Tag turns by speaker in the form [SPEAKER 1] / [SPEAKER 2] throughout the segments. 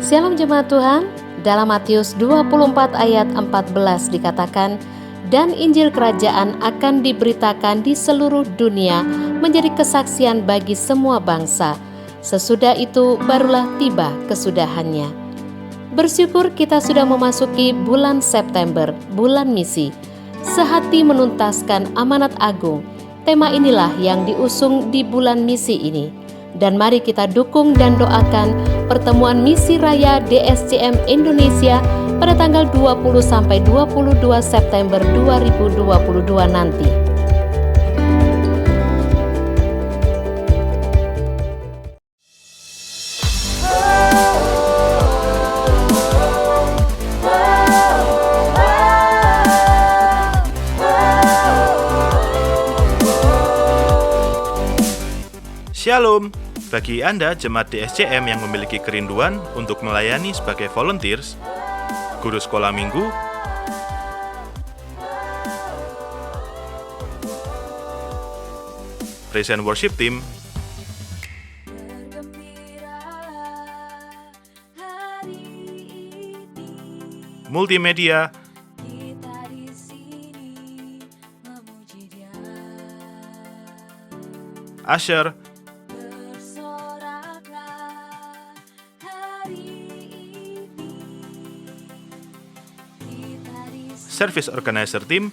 [SPEAKER 1] Shalom jemaat Tuhan, dalam Matius 24 ayat 14 dikatakan, dan Injil Kerajaan akan diberitakan di seluruh dunia menjadi kesaksian bagi semua bangsa. Sesudah itu barulah tiba kesudahannya. Bersyukur kita sudah memasuki bulan September, bulan misi. Sehati menuntaskan amanat agung. Tema inilah yang diusung di bulan misi ini. Dan mari kita dukung dan doakan pertemuan misi raya DSCM Indonesia pada tanggal 20 sampai 22 September 2022 nanti.
[SPEAKER 2] Shalom, bagi Anda jemaat DSCM yang memiliki kerinduan untuk melayani sebagai volunteers, guru sekolah minggu, praise and worship team, multimedia, usher, service organizer team,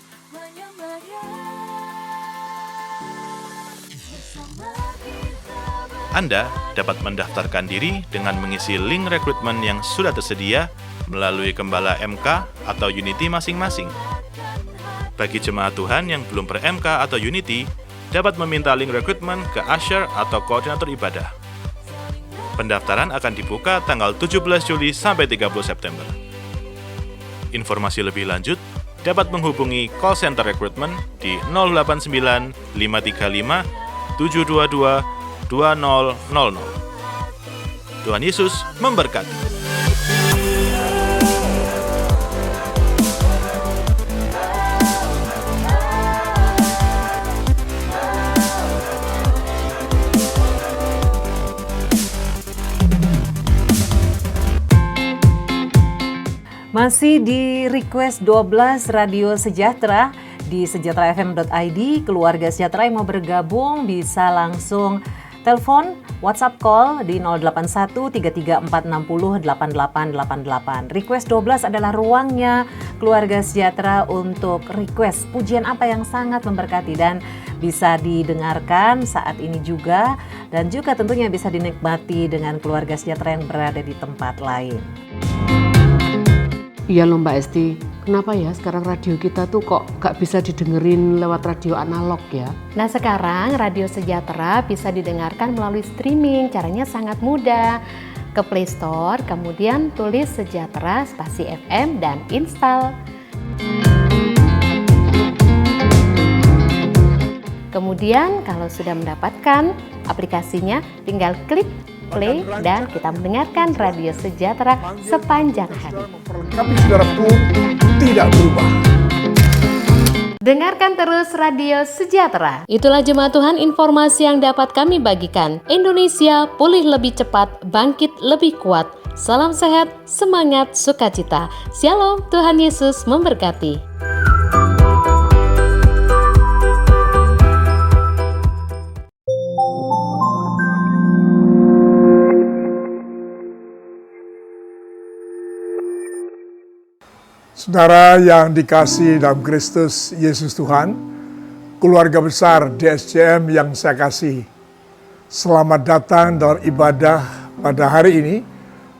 [SPEAKER 2] Anda dapat mendaftarkan diri dengan mengisi link rekrutmen yang sudah tersedia melalui Gembala MK atau Unity masing-masing. Bagi jemaat Tuhan yang belum ber-MK atau Unity, dapat meminta link rekrutmen ke usher atau koordinator ibadah. Pendaftaran akan dibuka tanggal 17 Juli sampai 30 September. Informasi lebih lanjut dapat menghubungi call center rekrutmen di 089 535 722 2000. Tuhan Yesus memberkati.
[SPEAKER 3] Masih di Request 12 Radio Sejahtera di sejahtera.fm.id. Keluarga Sejahtera yang mau bergabung bisa langsung telepon, WhatsApp call di 081 33460 8888. Request 12 adalah ruangnya Keluarga Sejahtera untuk request pujian apa yang sangat memberkati dan bisa didengarkan saat ini juga, dan juga tentunya bisa dinikmati dengan Keluarga Sejahtera yang berada di tempat lain.
[SPEAKER 4] Iya loh Mbak Esti, kenapa ya sekarang radio kita tuh kok gak bisa didengerin lewat radio analog ya?
[SPEAKER 1] Nah sekarang Radio Sejahtera bisa didengarkan melalui streaming, caranya sangat mudah. Ke Play Store, kemudian tulis Sejahtera spasi FM dan install. Kemudian kalau sudah mendapatkan aplikasinya, tinggal klik play dan kita mendengarkan Radio Sejahtera sepanjang hari.
[SPEAKER 5] Tapi saudara pun tidak berubah.
[SPEAKER 1] Dengarkan terus Radio Sejahtera. Itulah jemaat Tuhan informasi yang dapat kami bagikan. Indonesia pulih lebih cepat, bangkit lebih kuat. Salam sehat, semangat, sukacita. Shalom, Tuhan Yesus memberkati.
[SPEAKER 5] Saudara yang dikasihi dalam Kristus Yesus Tuhan, keluarga besar DSCM yang saya kasihi, selamat datang dalam ibadah pada hari ini.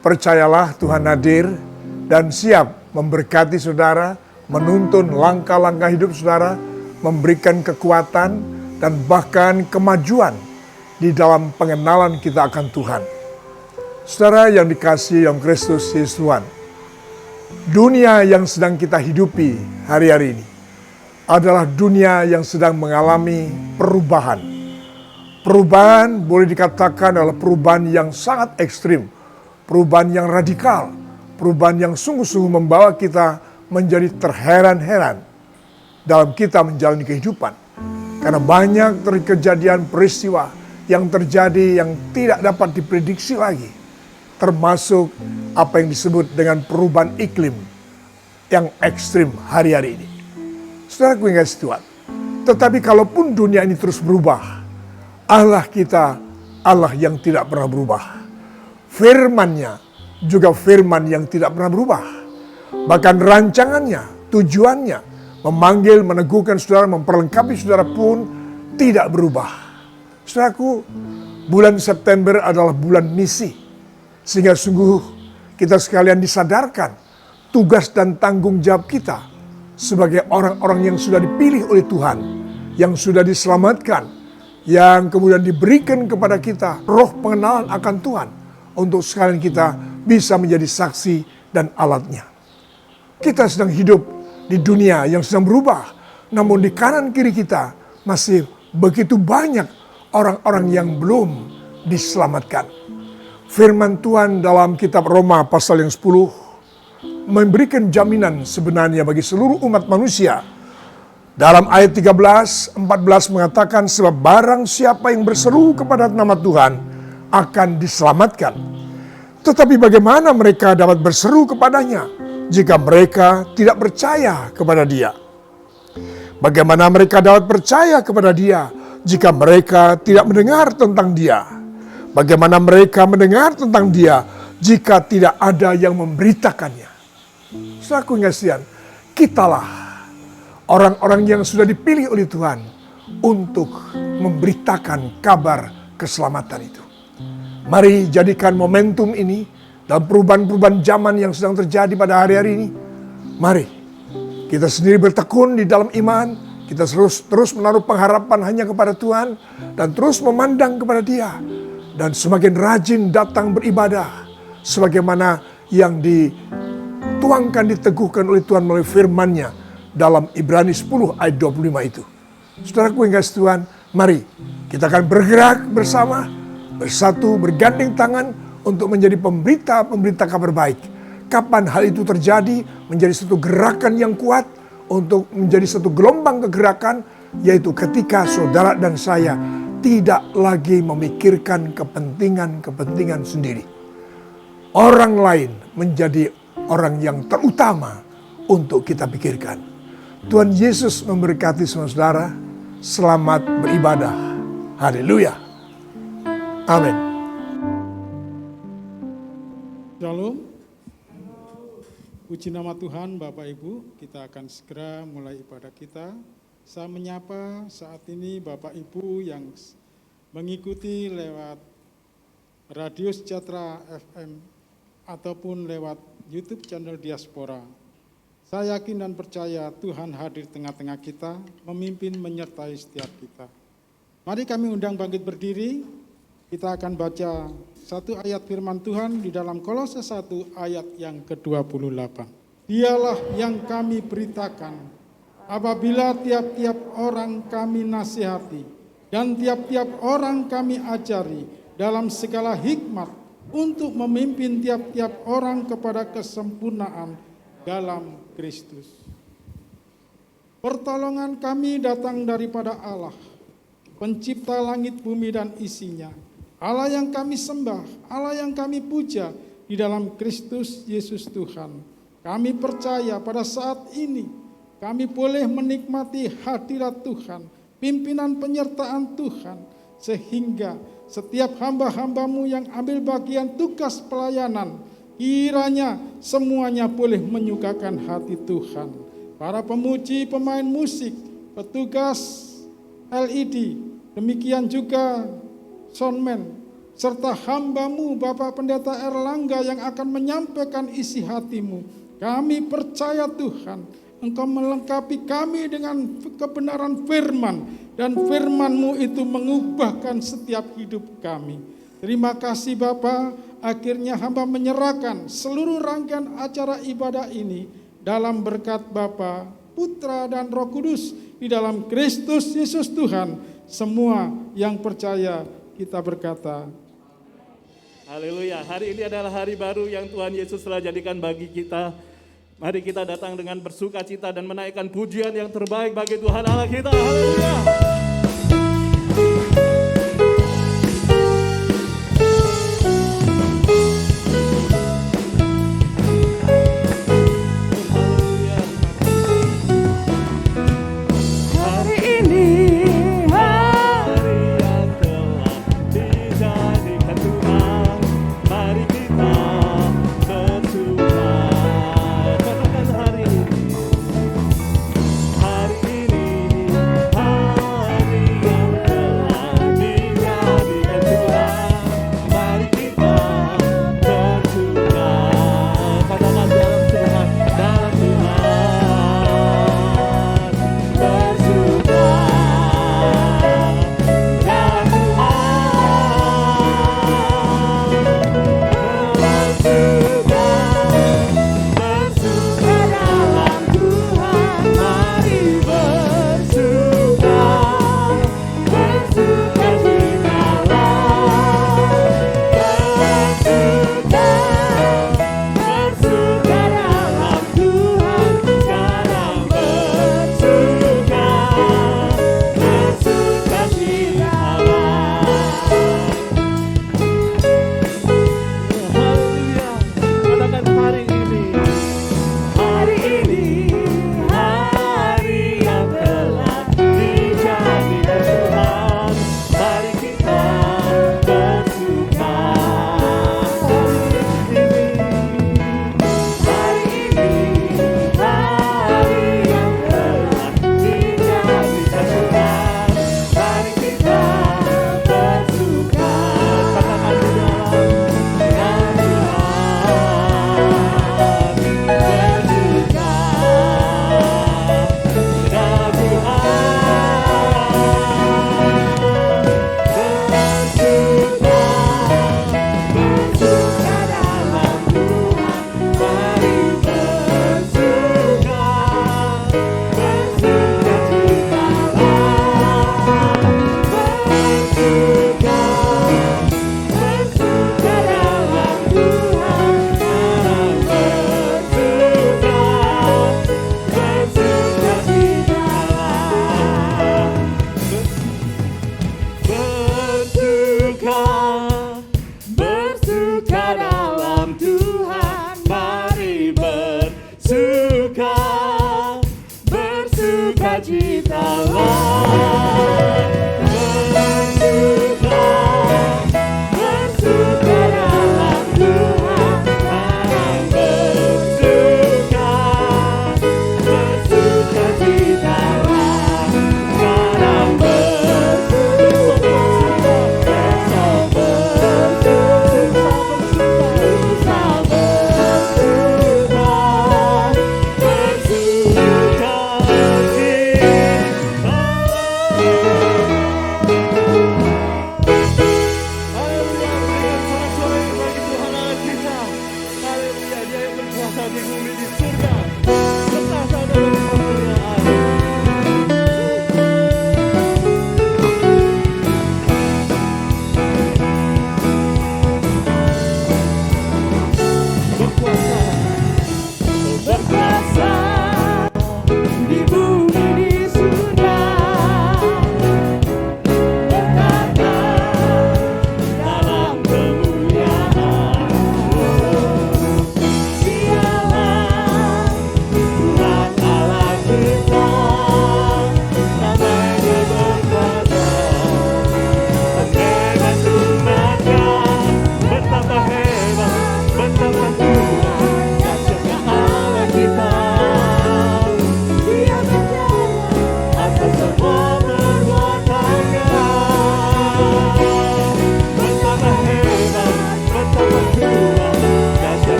[SPEAKER 5] Percayalah Tuhan hadir dan siap memberkati saudara, menuntun langkah-langkah hidup saudara, memberikan kekuatan dan bahkan kemajuan di dalam pengenalan kita akan Tuhan. Saudara yang dikasihi dalam Kristus Yesus Tuhan, dunia yang sedang kita hidupi hari-hari ini adalah dunia yang sedang mengalami perubahan. Perubahan boleh dikatakan adalah perubahan yang sangat ekstrim, perubahan yang radikal, perubahan yang sungguh-sungguh membawa kita menjadi terheran-heran dalam kita menjalani kehidupan. Karena banyak kejadian peristiwa yang terjadi yang tidak dapat diprediksi lagi. termasuk apa yang disebut dengan perubahan iklim yang ekstrim hari-hari ini. Saudaraku yang kasih Tuhan, tetapi kalaupun dunia ini terus berubah, Allah kita Allah yang tidak pernah berubah. Firman-Nya juga firman yang tidak pernah berubah. Bahkan rancangannya, tujuannya, memanggil, meneguhkan saudara, memperlengkapi saudara pun tidak berubah. Saudaraku, bulan September adalah bulan misi. Sehingga sungguh kita sekalian disadarkan tugas dan tanggung jawab kita sebagai orang-orang yang sudah dipilih oleh Tuhan, yang sudah diselamatkan, yang kemudian diberikan kepada kita roh pengenalan akan Tuhan untuk sekalian kita bisa menjadi saksi dan alatnya. Kita sedang hidup di dunia yang sedang berubah, namun di kanan kiri kita masih begitu banyak orang-orang yang belum diselamatkan. Firman Tuhan dalam kitab Roma pasal yang 10 memberikan jaminan sebenarnya bagi seluruh umat manusia. Dalam ayat 13, 14 mengatakan, sebab barang siapa yang berseru kepada nama Tuhan akan diselamatkan. Tetapi bagaimana mereka dapat berseru kepadanya jika mereka tidak percaya kepada Dia? Bagaimana mereka dapat percaya kepada Dia jika mereka tidak mendengar tentang Dia? Bagaimana mereka mendengar tentang Dia jika tidak ada yang memberitakannya? Saudaraku yang kasihan, kitalah orang-orang yang sudah dipilih oleh Tuhan untuk memberitakan kabar keselamatan itu. Mari jadikan momentum ini dalam perubahan-perubahan zaman yang sedang terjadi pada hari-hari ini. Mari kita sendiri bertekun di dalam iman, kita terus menaruh pengharapan hanya kepada Tuhan dan terus memandang kepada Dia. Dan semakin rajin datang beribadah sebagaimana yang dituangkan, diteguhkan oleh Tuhan melalui firman-Nya dalam Ibrani 10 ayat 25 itu. Saudaraku yang kasih Tuhan, mari kita akan bergerak bersama, bersatu, bergandeng tangan untuk menjadi pemberita kabar baik. Kapan hal itu terjadi, menjadi satu gerakan yang kuat, untuk menjadi satu gelombang kegerakan, yaitu ketika saudara dan saya tidak lagi memikirkan kepentingan sendiri. Orang lain menjadi orang yang terutama untuk kita pikirkan. Tuhan Yesus memberkati semua saudara. Selamat beribadah. Haleluya. Amin.
[SPEAKER 6] Shalom. Puji nama Tuhan, Bapak Ibu. Kita akan segera mulai ibadah kita. Saya menyapa saat ini Bapak Ibu yang mengikuti lewat Radio Sejahtera FM ataupun lewat YouTube channel Diaspora. Saya yakin dan percaya Tuhan hadir tengah-tengah kita, memimpin menyertai setiap kita. Mari kami undang bangkit berdiri. Kita akan baca satu ayat firman Tuhan di dalam Kolose 1 ayat yang ke-28. Dialah yang kami beritakan apabila tiap-tiap orang kami nasihati dan tiap-tiap orang kami ajari dalam segala hikmat untuk memimpin tiap-tiap orang kepada kesempurnaan dalam Kristus. Pertolongan kami datang daripada Allah, pencipta langit bumi dan isinya, Allah yang kami sembah, Allah yang kami puja di dalam Kristus Yesus Tuhan. Kami percaya pada saat ini kami boleh menikmati hadirat Tuhan, pimpinan penyertaan Tuhan, sehingga setiap hamba-hambamu yang ambil bagian tugas pelayanan, kiranya semuanya boleh menyukakan hati Tuhan. Para pemuji, pemain musik, petugas LED, demikian juga soundman, serta hambamu Bapak Pendeta Erlangga yang akan menyampaikan isi hatimu. Kami percaya Tuhan, Engkau melengkapi kami dengan kebenaran firman, dan firman-Mu itu mengubahkan setiap hidup kami. Terima kasih Bapa, akhirnya hamba menyerahkan seluruh rangkaian acara ibadah ini dalam berkat Bapa, Putra dan Roh Kudus di dalam Kristus Yesus Tuhan. Semua yang percaya kita berkata,
[SPEAKER 7] haleluya. Hari ini adalah hari baru yang Tuhan Yesus telah jadikan bagi kita. Mari kita datang dengan bersuka cita dan menaikkan pujian yang terbaik bagi Tuhan Allah kita. Haleluya.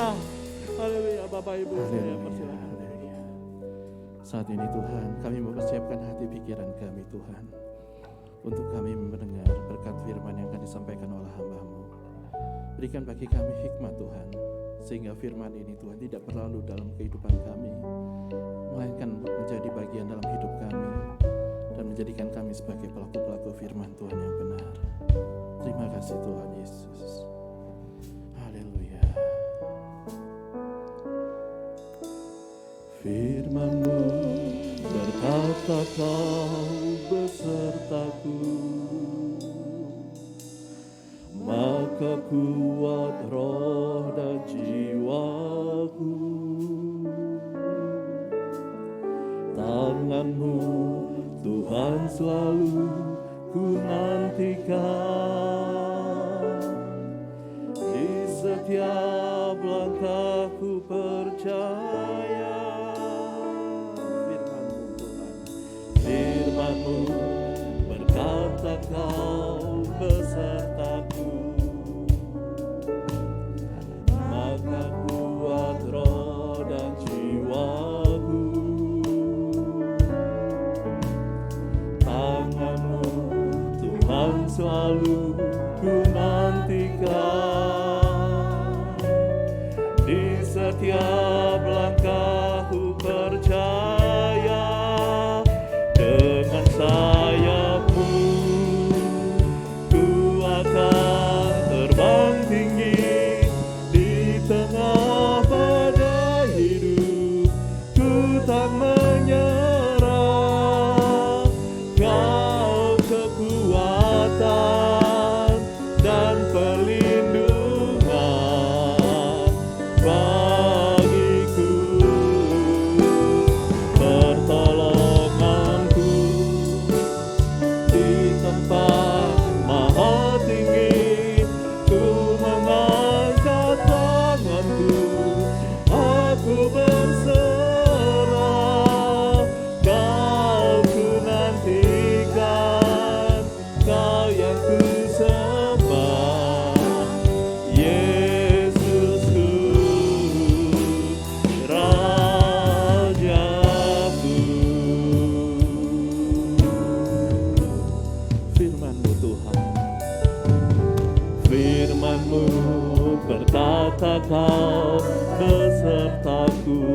[SPEAKER 7] Haleluya. Bapak Ibu saya persilakan. Saat ini Tuhan, kami mempersiapkan hati pikiran kami Tuhan, untuk kami mendengar berkat firman yang akan disampaikan oleh hamba-Mu. Berikan bagi kami hikmat Tuhan, sehingga firman ini Tuhan tidak berlalu dalam kehidupan kami, melainkan menjadi bagian dalam hidup kami, dan menjadikan kami sebagai pelaku-pelaku firman Tuhan yang benar. Terima kasih Tuhan Yesus. Haleluya. Firman-Mu berkata Kau besertaku, maka kuat roh dan jiwaku. Tangan-Mu Tuhan selalu ku nantikan, di setiap langkahku percaya. Firman-Mu Tuhan, firman-Mu berkata Kau besertaku, maka kuat roh dan jiwaku. Tangan-Mu Tuhan selalu ku nantikan, di setiap langkahku percaya. Dengan sayap-Mu ku akan terbang tinggi, di tengah badai hidup ku tak menyerah. Kau kekuatan dan perlindungan bagiku, pertolonganku di tempat maha tinggi. Ku mengangkat tanganku, aku berserah. Kau ku nantikan, Kau yang ku sembah, Yesusku, Rajaku. Firman-Mu Tuhan, firman-Mu berkata Kau besertaku,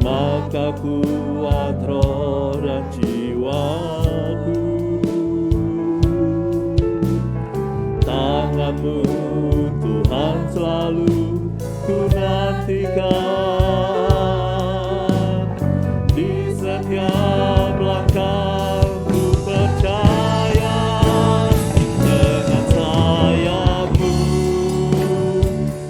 [SPEAKER 7] maka kuat roh dan jiwaku. Tangan-Mu Tuhan selalu ku nantikan, di setiap langkahku percaya. Dengan sayap-Mu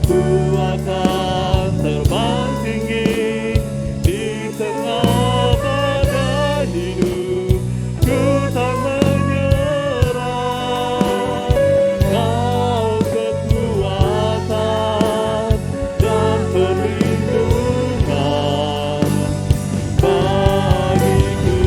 [SPEAKER 7] ku akan terbang tinggi, di tengah badai hidup ku tak menyerah. Kau kekuatan dan perlindungan bagiku,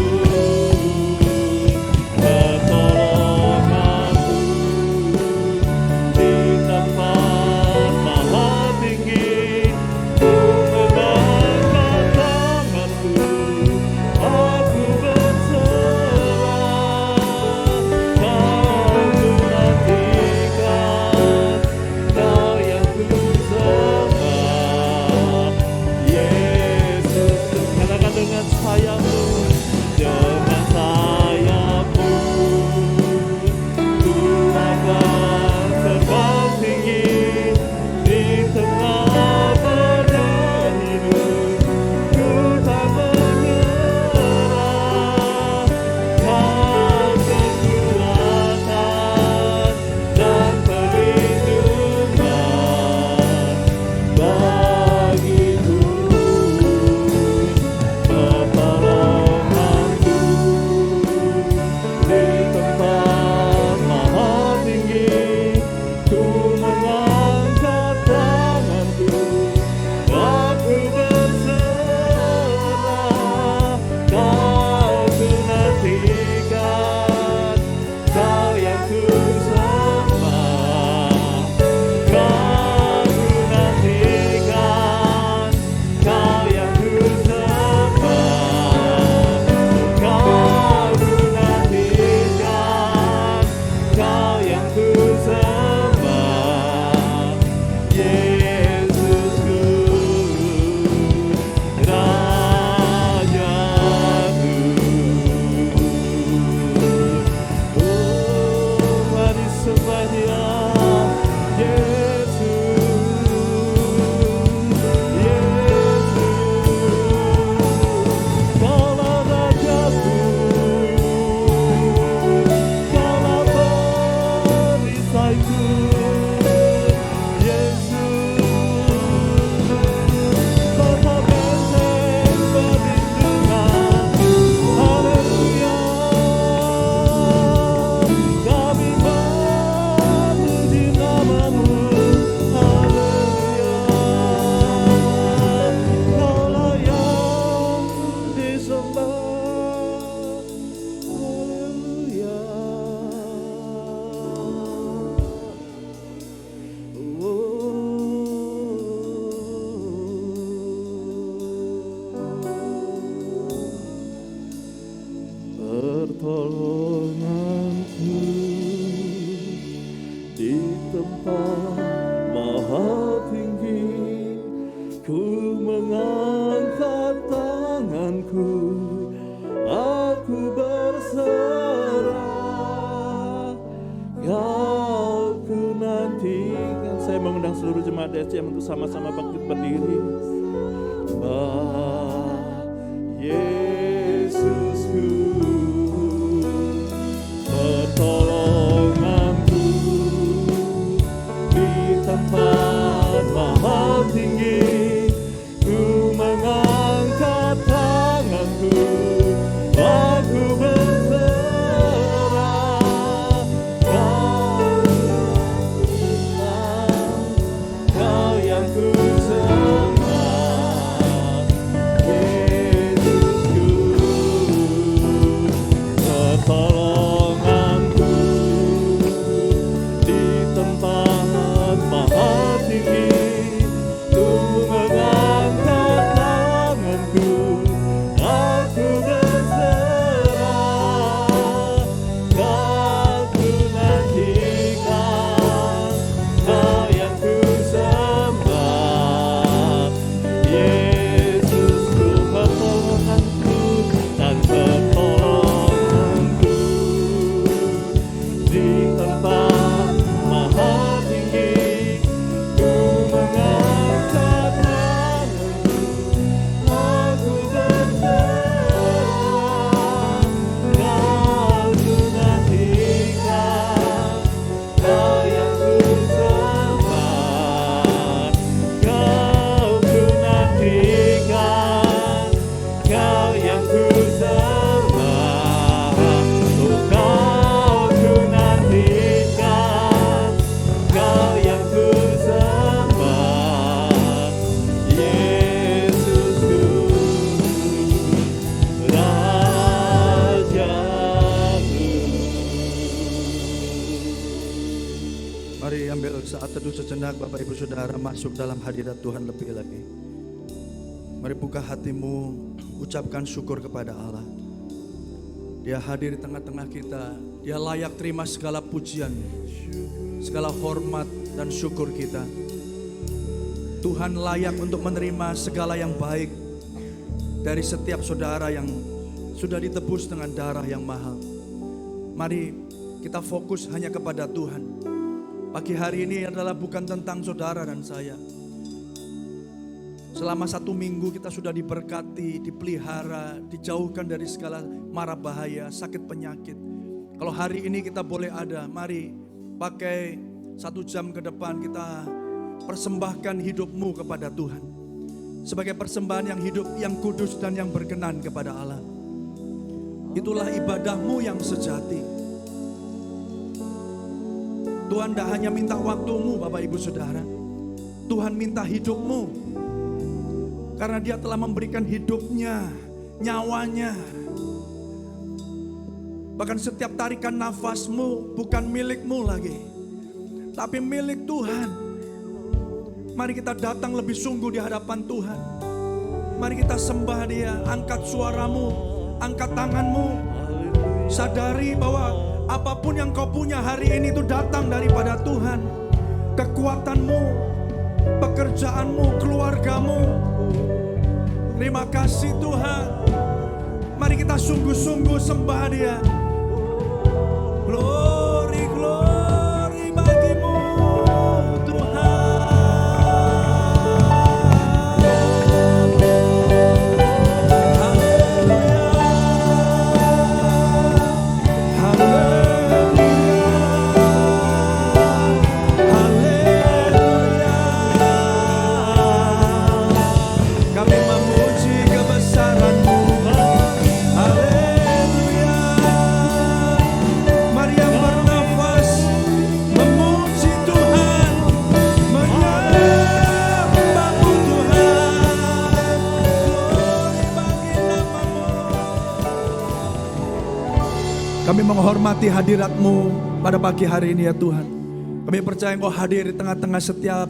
[SPEAKER 7] pertolonganku di tempat maha tinggi. Ku mengangkat tanganku, aku berserah, Kau ku nantikan. Saya mengundang seluruh jemaat DSCM untuk sama-sama bangkit berdiri. Yesusku, pertolonganku di tempat maha tinggi. Ku mengangkat tanganku, aku berserah, Kau yang ku sembah. Yesusku, pertolonganku di tempat maha tinggi. Ku mengangkat tanganku, aku berserah, Kau ku nantikan, Kau yang ku sembah. Yesusku, pertolonganku dan pertolonganku di tempat maha tinggi. Ku mengangkat tanganku, aku berserah, Kau ku nantikan, Kau yang ku sembah. Kau ku nantikan, Kau yang ku sembah. Oh, Kau ku nantikan, Kau yang ku sembah. Yesusku, Rajaku.
[SPEAKER 8] Mari ambil saat teduh sejenak Bapak Ibu Saudara, masuk dalam hadirat Tuhan lebih lagi. Mari buka hatimu, ucapkan syukur kepada Allah. Dia hadir di tengah-tengah kita. Dia layak terima segala pujian, segala hormat dan syukur kita. Tuhan layak untuk menerima segala yang baik dari setiap saudara yang sudah ditebus dengan darah yang mahal. Mari kita fokus hanya kepada Tuhan. Pagi hari ini adalah bukan tentang saudara dan saya. Selama 1 minggu kita sudah diberkati, dipelihara, dijauhkan dari segala mara bahaya, sakit penyakit. Kalau hari ini kita boleh ada, mari pakai 1 jam ke depan kita persembahkan hidupmu kepada Tuhan. Sebagai persembahan yang hidup, yang kudus dan yang berkenan kepada Allah. Itulah ibadahmu yang sejati. Tuhan tidak hanya minta waktumu Bapak Ibu Saudara. Tuhan minta hidupmu. Karena Dia telah memberikan hidupnya, nyawanya. Bahkan setiap tarikan nafasmu bukan milikmu lagi, tapi milik Tuhan. Mari kita datang lebih sungguh di hadapan Tuhan. Mari kita sembah Dia, angkat suaramu, angkat tanganmu. Sadari bahwa apapun yang kau punya hari ini itu datang daripada Tuhan. Kekuatanmu, pekerjaanmu, keluargamu. Terima kasih Tuhan. Mari kita sungguh-sungguh sembah Dia. Glory, glory bagimu Tuhan. Kami menghormati hadirat-Mu pada pagi hari ini ya Tuhan. Kami percaya Engkau hadir di tengah-tengah setiap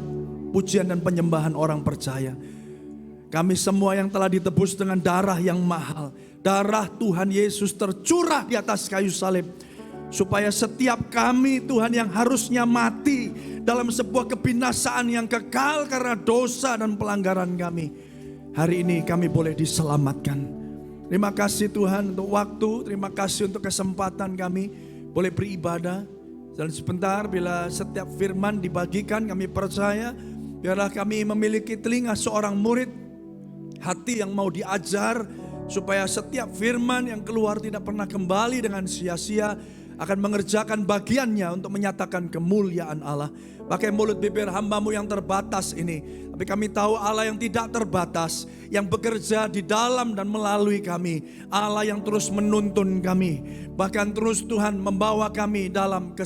[SPEAKER 8] pujian dan penyembahan orang percaya. Kami semua yang telah ditebus dengan darah yang mahal. Darah Tuhan Yesus tercurah di atas kayu salib. Supaya setiap kami Tuhan yang harusnya mati dalam sebuah kebinasaan yang kekal karena dosa dan pelanggaran kami. Hari ini kami boleh diselamatkan. Terima kasih Tuhan untuk waktu, terima kasih untuk kesempatan kami boleh beribadah. Dan sebentar bila setiap firman dibagikan kami percaya, biarlah kami memiliki telinga seorang murid, hati yang mau diajar, supaya setiap firman yang keluar tidak pernah kembali dengan sia-sia, akan mengerjakan bagiannya untuk menyatakan kemuliaan Allah. Pakai mulut bibir hamba-Mu yang terbatas ini, tapi kami tahu Allah yang tidak terbatas, yang bekerja di dalam dan melalui kami. Allah yang terus menuntun kami, bahkan terus Tuhan membawa kami dalam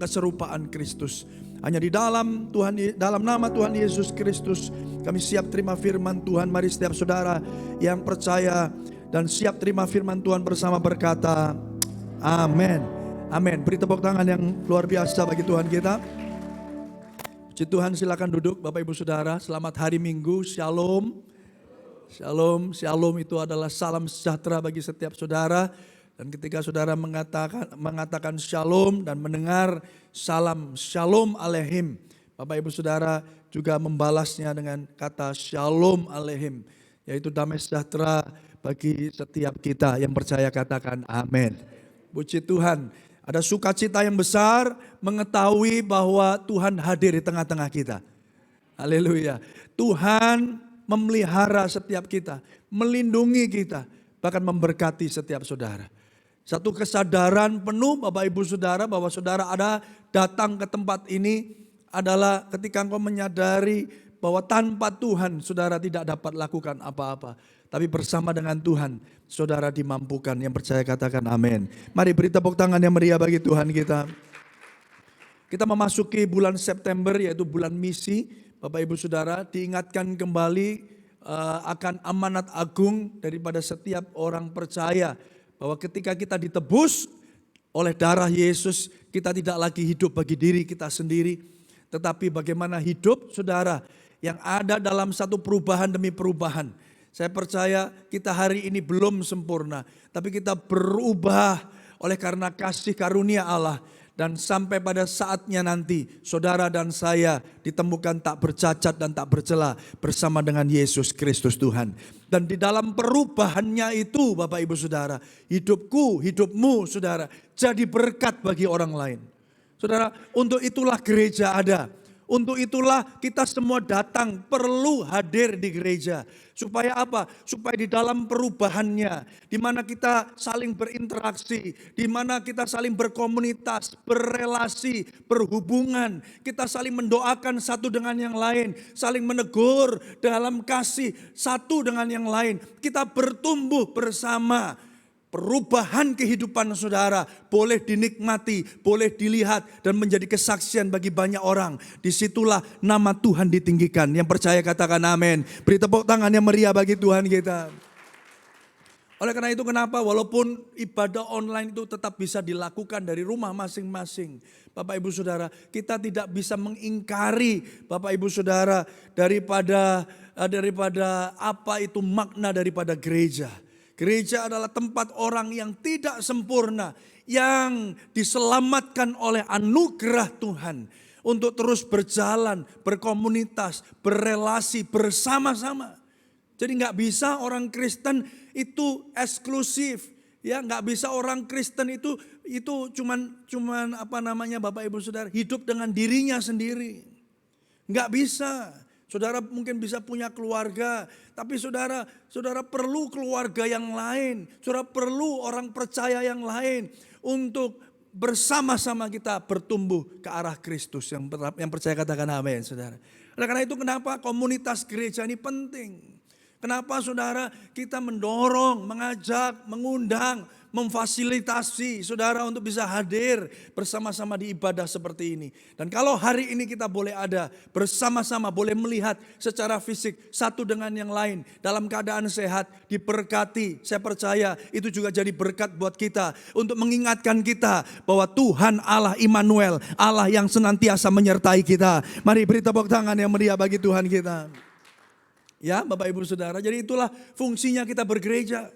[SPEAKER 8] keserupaan Kristus. Hanya di dalam nama Tuhan Yesus Kristus kami siap terima firman Tuhan. Mari setiap saudara yang percaya dan siap terima firman Tuhan bersama berkata, amin. Amin. Beri tepuk tangan yang luar biasa bagi Tuhan kita. Puji Tuhan, silakan duduk Bapak Ibu Saudara. Selamat hari Minggu, Shalom. Shalom, Shalom itu adalah salam sejahtera bagi setiap saudara. Dan ketika saudara mengatakan Shalom dan mendengar salam Shalom Aleihim, Bapak Ibu Saudara juga membalasnya dengan kata Shalom Aleihim, yaitu damai sejahtera bagi setiap kita yang percaya. Katakan amin. Puji Tuhan. Ada sukacita yang besar mengetahui bahwa Tuhan hadir di tengah-tengah kita. Haleluya. Tuhan memelihara setiap kita, melindungi kita, bahkan memberkati setiap saudara. Satu kesadaran penuh Bapak Ibu Saudara bahwa saudara ada datang ke tempat ini adalah ketika engkau menyadari bahwa tanpa Tuhan saudara tidak dapat lakukan apa-apa. Tapi bersama dengan Tuhan, saudara dimampukan. Yang percaya katakan amin. Mari beri tepuk tangan yang meriah bagi Tuhan kita. Kita memasuki bulan September, yaitu bulan misi. Bapak Ibu Saudara, diingatkan kembali akan amanat agung daripada setiap orang percaya. Bahwa ketika kita ditebus oleh darah Yesus, kita tidak lagi hidup bagi diri kita sendiri. Tetapi bagaimana hidup saudara yang ada dalam satu perubahan demi perubahan. Saya percaya kita hari ini belum sempurna, tapi kita berubah oleh karena kasih karunia Allah. Dan sampai pada saatnya nanti saudara dan saya ditemukan tak bercacat dan tak bercela bersama dengan Yesus Kristus Tuhan. Dan di dalam perubahannya itu Bapak Ibu Saudara, hidupku, hidupmu saudara jadi berkat bagi orang lain. Saudara, untuk itulah gereja ada. Untuk itulah kita semua datang, perlu hadir di gereja. Supaya apa? Supaya di dalam perubahannya, di mana kita saling berinteraksi, di mana kita saling berkomunitas, berrelasi, berhubungan. Kita saling mendoakan satu dengan yang lain, saling menegur dalam kasih satu dengan yang lain. Kita bertumbuh bersama. Perubahan kehidupan saudara boleh dinikmati, boleh dilihat dan menjadi kesaksian bagi banyak orang. Disitulah nama Tuhan ditinggikan. Yang percaya katakan amin. Beri tepuk tangan yang meriah bagi Tuhan kita. Oleh karena itu kenapa walaupun ibadah online itu tetap bisa dilakukan dari rumah masing-masing. Bapak Ibu Saudara, kita tidak bisa mengingkari Bapak Ibu Saudara daripada apa itu makna daripada gereja. Gereja adalah tempat orang yang tidak sempurna, yang diselamatkan oleh anugerah Tuhan untuk terus berjalan, berkomunitas, berrelasi bersama-sama. Jadi nggak bisa orang Kristen itu eksklusif, ya nggak bisa orang Kristen itu cuman apa namanya Bapak Ibu Saudara hidup dengan dirinya sendiri, nggak bisa. Saudara mungkin bisa punya keluarga, tapi saudara perlu keluarga yang lain. Saudara perlu orang percaya yang lain untuk bersama-sama kita bertumbuh ke arah Kristus. Yang percaya katakan amin, saudara. Oleh karena itu kenapa komunitas gereja ini penting. Kenapa saudara kita mendorong, mengajak, mengundang, memfasilitasi saudara untuk bisa hadir bersama-sama di ibadah seperti ini. Dan kalau hari ini kita boleh ada bersama-sama, boleh melihat secara fisik satu dengan yang lain dalam keadaan sehat, diberkati. Saya percaya itu juga jadi berkat buat kita untuk mengingatkan kita bahwa Tuhan Allah Immanuel, Allah yang senantiasa menyertai kita. Mari beri tepuk tangan yang meriah bagi Tuhan kita. Ya Bapak Ibu Saudara, jadi itulah fungsinya kita bergereja.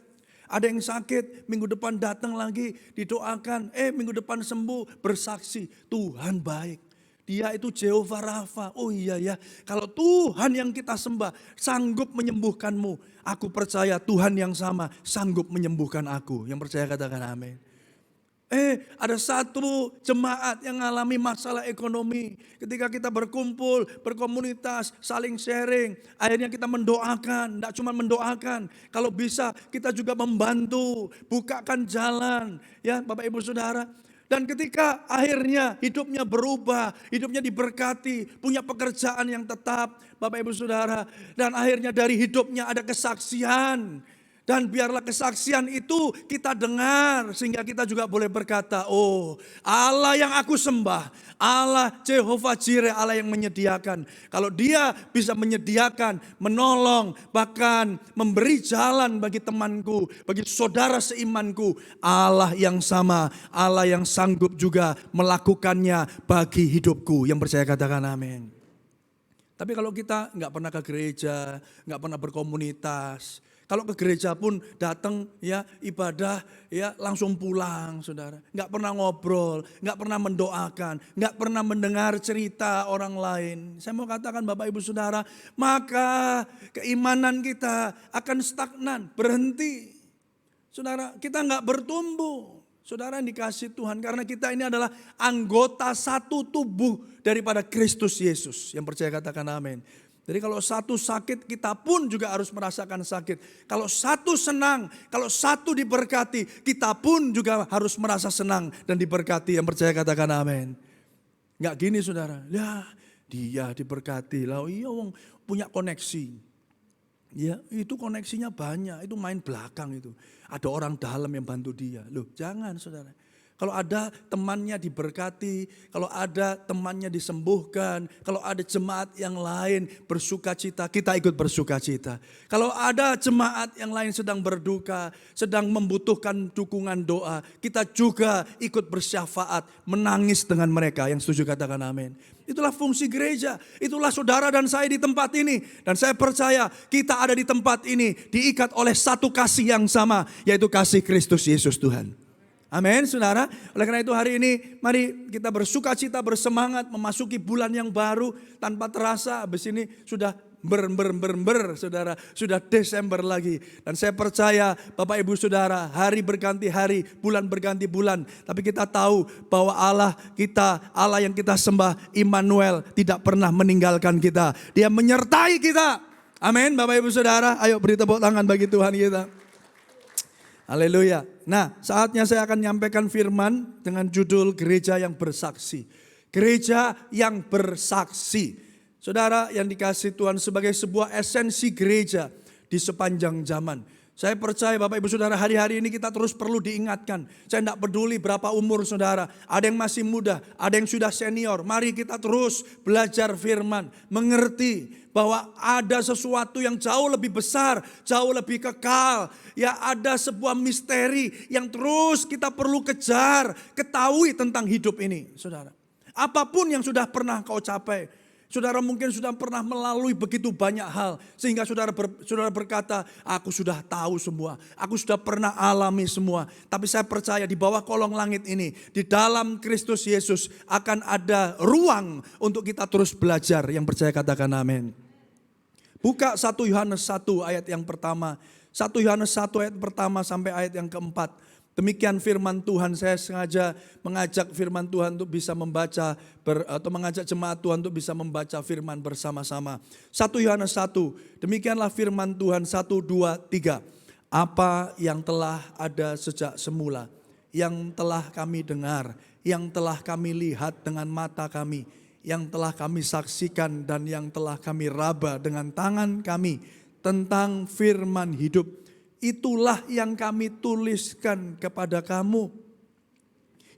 [SPEAKER 8] Ada yang sakit, minggu depan datang lagi, didoakan, minggu depan sembuh, bersaksi, Tuhan baik. Dia itu Jehovah Rafa. Oh iya ya, kalau Tuhan yang kita sembah sanggup menyembuhkanmu, aku percaya Tuhan yang sama sanggup menyembuhkan aku. Yang percaya katakan amin. Ada satu jemaat yang mengalami masalah ekonomi. Ketika kita berkumpul, berkomunitas, saling sharing. Akhirnya kita mendoakan, tidak cuma mendoakan. Kalau bisa kita juga membantu, bukakan jalan. Ya Bapak Ibu Saudara. Dan ketika akhirnya hidupnya berubah, hidupnya diberkati, punya pekerjaan yang tetap, Bapak Ibu Saudara. Dan akhirnya dari hidupnya ada kesaksian. Dan biarlah kesaksian itu kita dengar sehingga kita juga boleh berkata, oh Allah yang aku sembah, Allah Jehovah Jireh, Allah yang menyediakan. Kalau dia bisa menyediakan, menolong, bahkan memberi jalan bagi temanku, bagi saudara seimanku, Allah yang sama, Allah yang sanggup juga melakukannya bagi hidupku. Yang percaya katakan amin. Tapi kalau kita nggak pernah ke gereja, nggak pernah berkomunitas, kalau ke gereja pun datang ya ibadah ya langsung pulang saudara. Nggak pernah ngobrol, nggak pernah mendoakan, nggak pernah mendengar cerita orang lain. Saya mau katakan Bapak Ibu Saudara, maka keimanan kita akan stagnan, berhenti. Saudara, kita nggak bertumbuh. Saudara yang dikasih Tuhan, karena kita ini adalah anggota satu tubuh daripada Kristus Yesus. Yang percaya katakan amin. Jadi kalau satu sakit, kita pun juga harus merasakan sakit. Kalau satu senang, kalau satu diberkati, kita pun juga harus merasa senang dan diberkati. Yang percaya katakan amin. Enggak gini saudara, ya dia diberkati, lah iya wong punya koneksi. Ya itu koneksinya banyak, itu main belakang itu. Ada orang dalam yang bantu dia. Loh jangan saudara. Kalau ada temannya diberkati, kalau ada temannya disembuhkan, kalau ada jemaat yang lain bersuka cita, kita ikut bersuka cita. Kalau ada jemaat yang lain sedang berduka, sedang membutuhkan dukungan doa, kita juga ikut bersyafaat, menangis dengan mereka. Yang setuju katakan amin. Itulah fungsi gereja, itulah saudara dan saya di tempat ini. Dan saya percaya kita ada di tempat ini diikat oleh satu kasih yang sama, yaitu kasih Kristus Yesus Tuhan. Amin saudara. Oleh karena itu hari ini mari kita bersuka cita, bersemangat memasuki bulan yang baru tanpa terasa. Habis ini sudah saudara. Sudah Desember lagi. Dan saya percaya Bapak Ibu Saudara, hari berganti hari, bulan berganti bulan. Tapi kita tahu bahwa Allah yang kita sembah, Immanuel, tidak pernah meninggalkan kita. Dia menyertai kita. Amin Bapak Ibu Saudara. Ayo beri tepuk tangan bagi Tuhan kita. Haleluya. Nah, saatnya saya akan menyampaikan firman dengan judul Gereja yang Bersaksi. Gereja yang bersaksi. Saudara yang dikasihi Tuhan, sebagai sebuah esensi gereja di sepanjang zaman. Saya percaya Bapak Ibu Saudara, hari-hari ini kita terus perlu diingatkan. Saya tidak peduli berapa umur saudara. Ada yang masih muda, ada yang sudah senior. Mari kita terus belajar firman. Mengerti bahwa ada sesuatu yang jauh lebih besar, jauh lebih kekal. Ya ada sebuah misteri yang terus kita perlu kejar. Ketahui tentang hidup ini saudara. Apapun yang sudah pernah kau capai. Saudara mungkin sudah pernah melalui begitu banyak hal. Sehingga saudara berkata, aku sudah tahu semua. Aku sudah pernah alami semua. Tapi saya percaya di bawah kolong langit ini, di dalam Kristus Yesus akan ada ruang untuk kita terus belajar. Yang percaya katakan amin. Buka 1 Yohanes 1 ayat yang pertama. 1 Yohanes 1 ayat pertama sampai ayat yang keempat. Demikian firman Tuhan. Saya sengaja mengajak firman Tuhan untuk bisa membaca atau mengajak jemaat Tuhan untuk bisa membaca firman bersama-sama. 1 Yohanes 1. Demikianlah firman Tuhan 1, 2, 3. Apa yang telah ada sejak semula, yang telah kami dengar, yang telah kami lihat dengan mata kami, yang telah kami saksikan dan yang telah kami raba dengan tangan kami tentang firman hidup. Itulah yang kami tuliskan kepada kamu.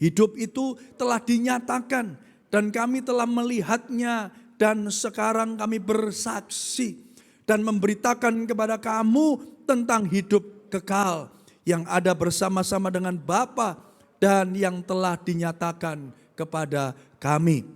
[SPEAKER 8] Hidup itu telah dinyatakan dan kami telah melihatnya dan sekarang kami bersaksi dan memberitakan kepada kamu tentang hidup kekal yang ada bersama-sama dengan Bapa dan yang telah dinyatakan kepada kami.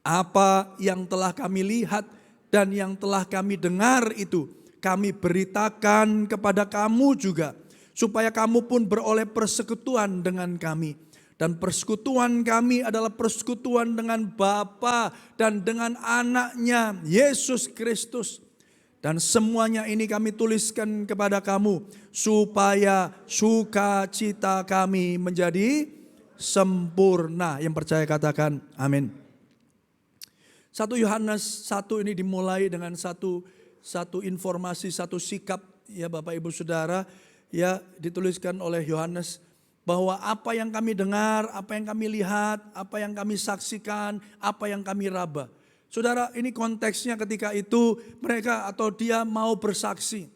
[SPEAKER 8] Apa yang telah kami lihat dan yang telah kami dengar itu kami beritakan kepada kamu juga, supaya kamu pun beroleh persekutuan dengan kami. Dan persekutuan kami adalah persekutuan dengan Bapa dan dengan anaknya Yesus Kristus. Dan semuanya ini kami tuliskan kepada kamu, supaya sukacita kami menjadi sempurna. Yang percaya katakan amin. 1 Yohanes 1 ini dimulai dengan satu informasi, satu sikap ya Bapak Ibu Saudara, ya dituliskan oleh Yohanes bahwa apa yang kami dengar, apa yang kami lihat, apa yang kami saksikan, apa yang kami raba. Saudara, ini konteksnya ketika itu mereka atau dia mau bersaksi.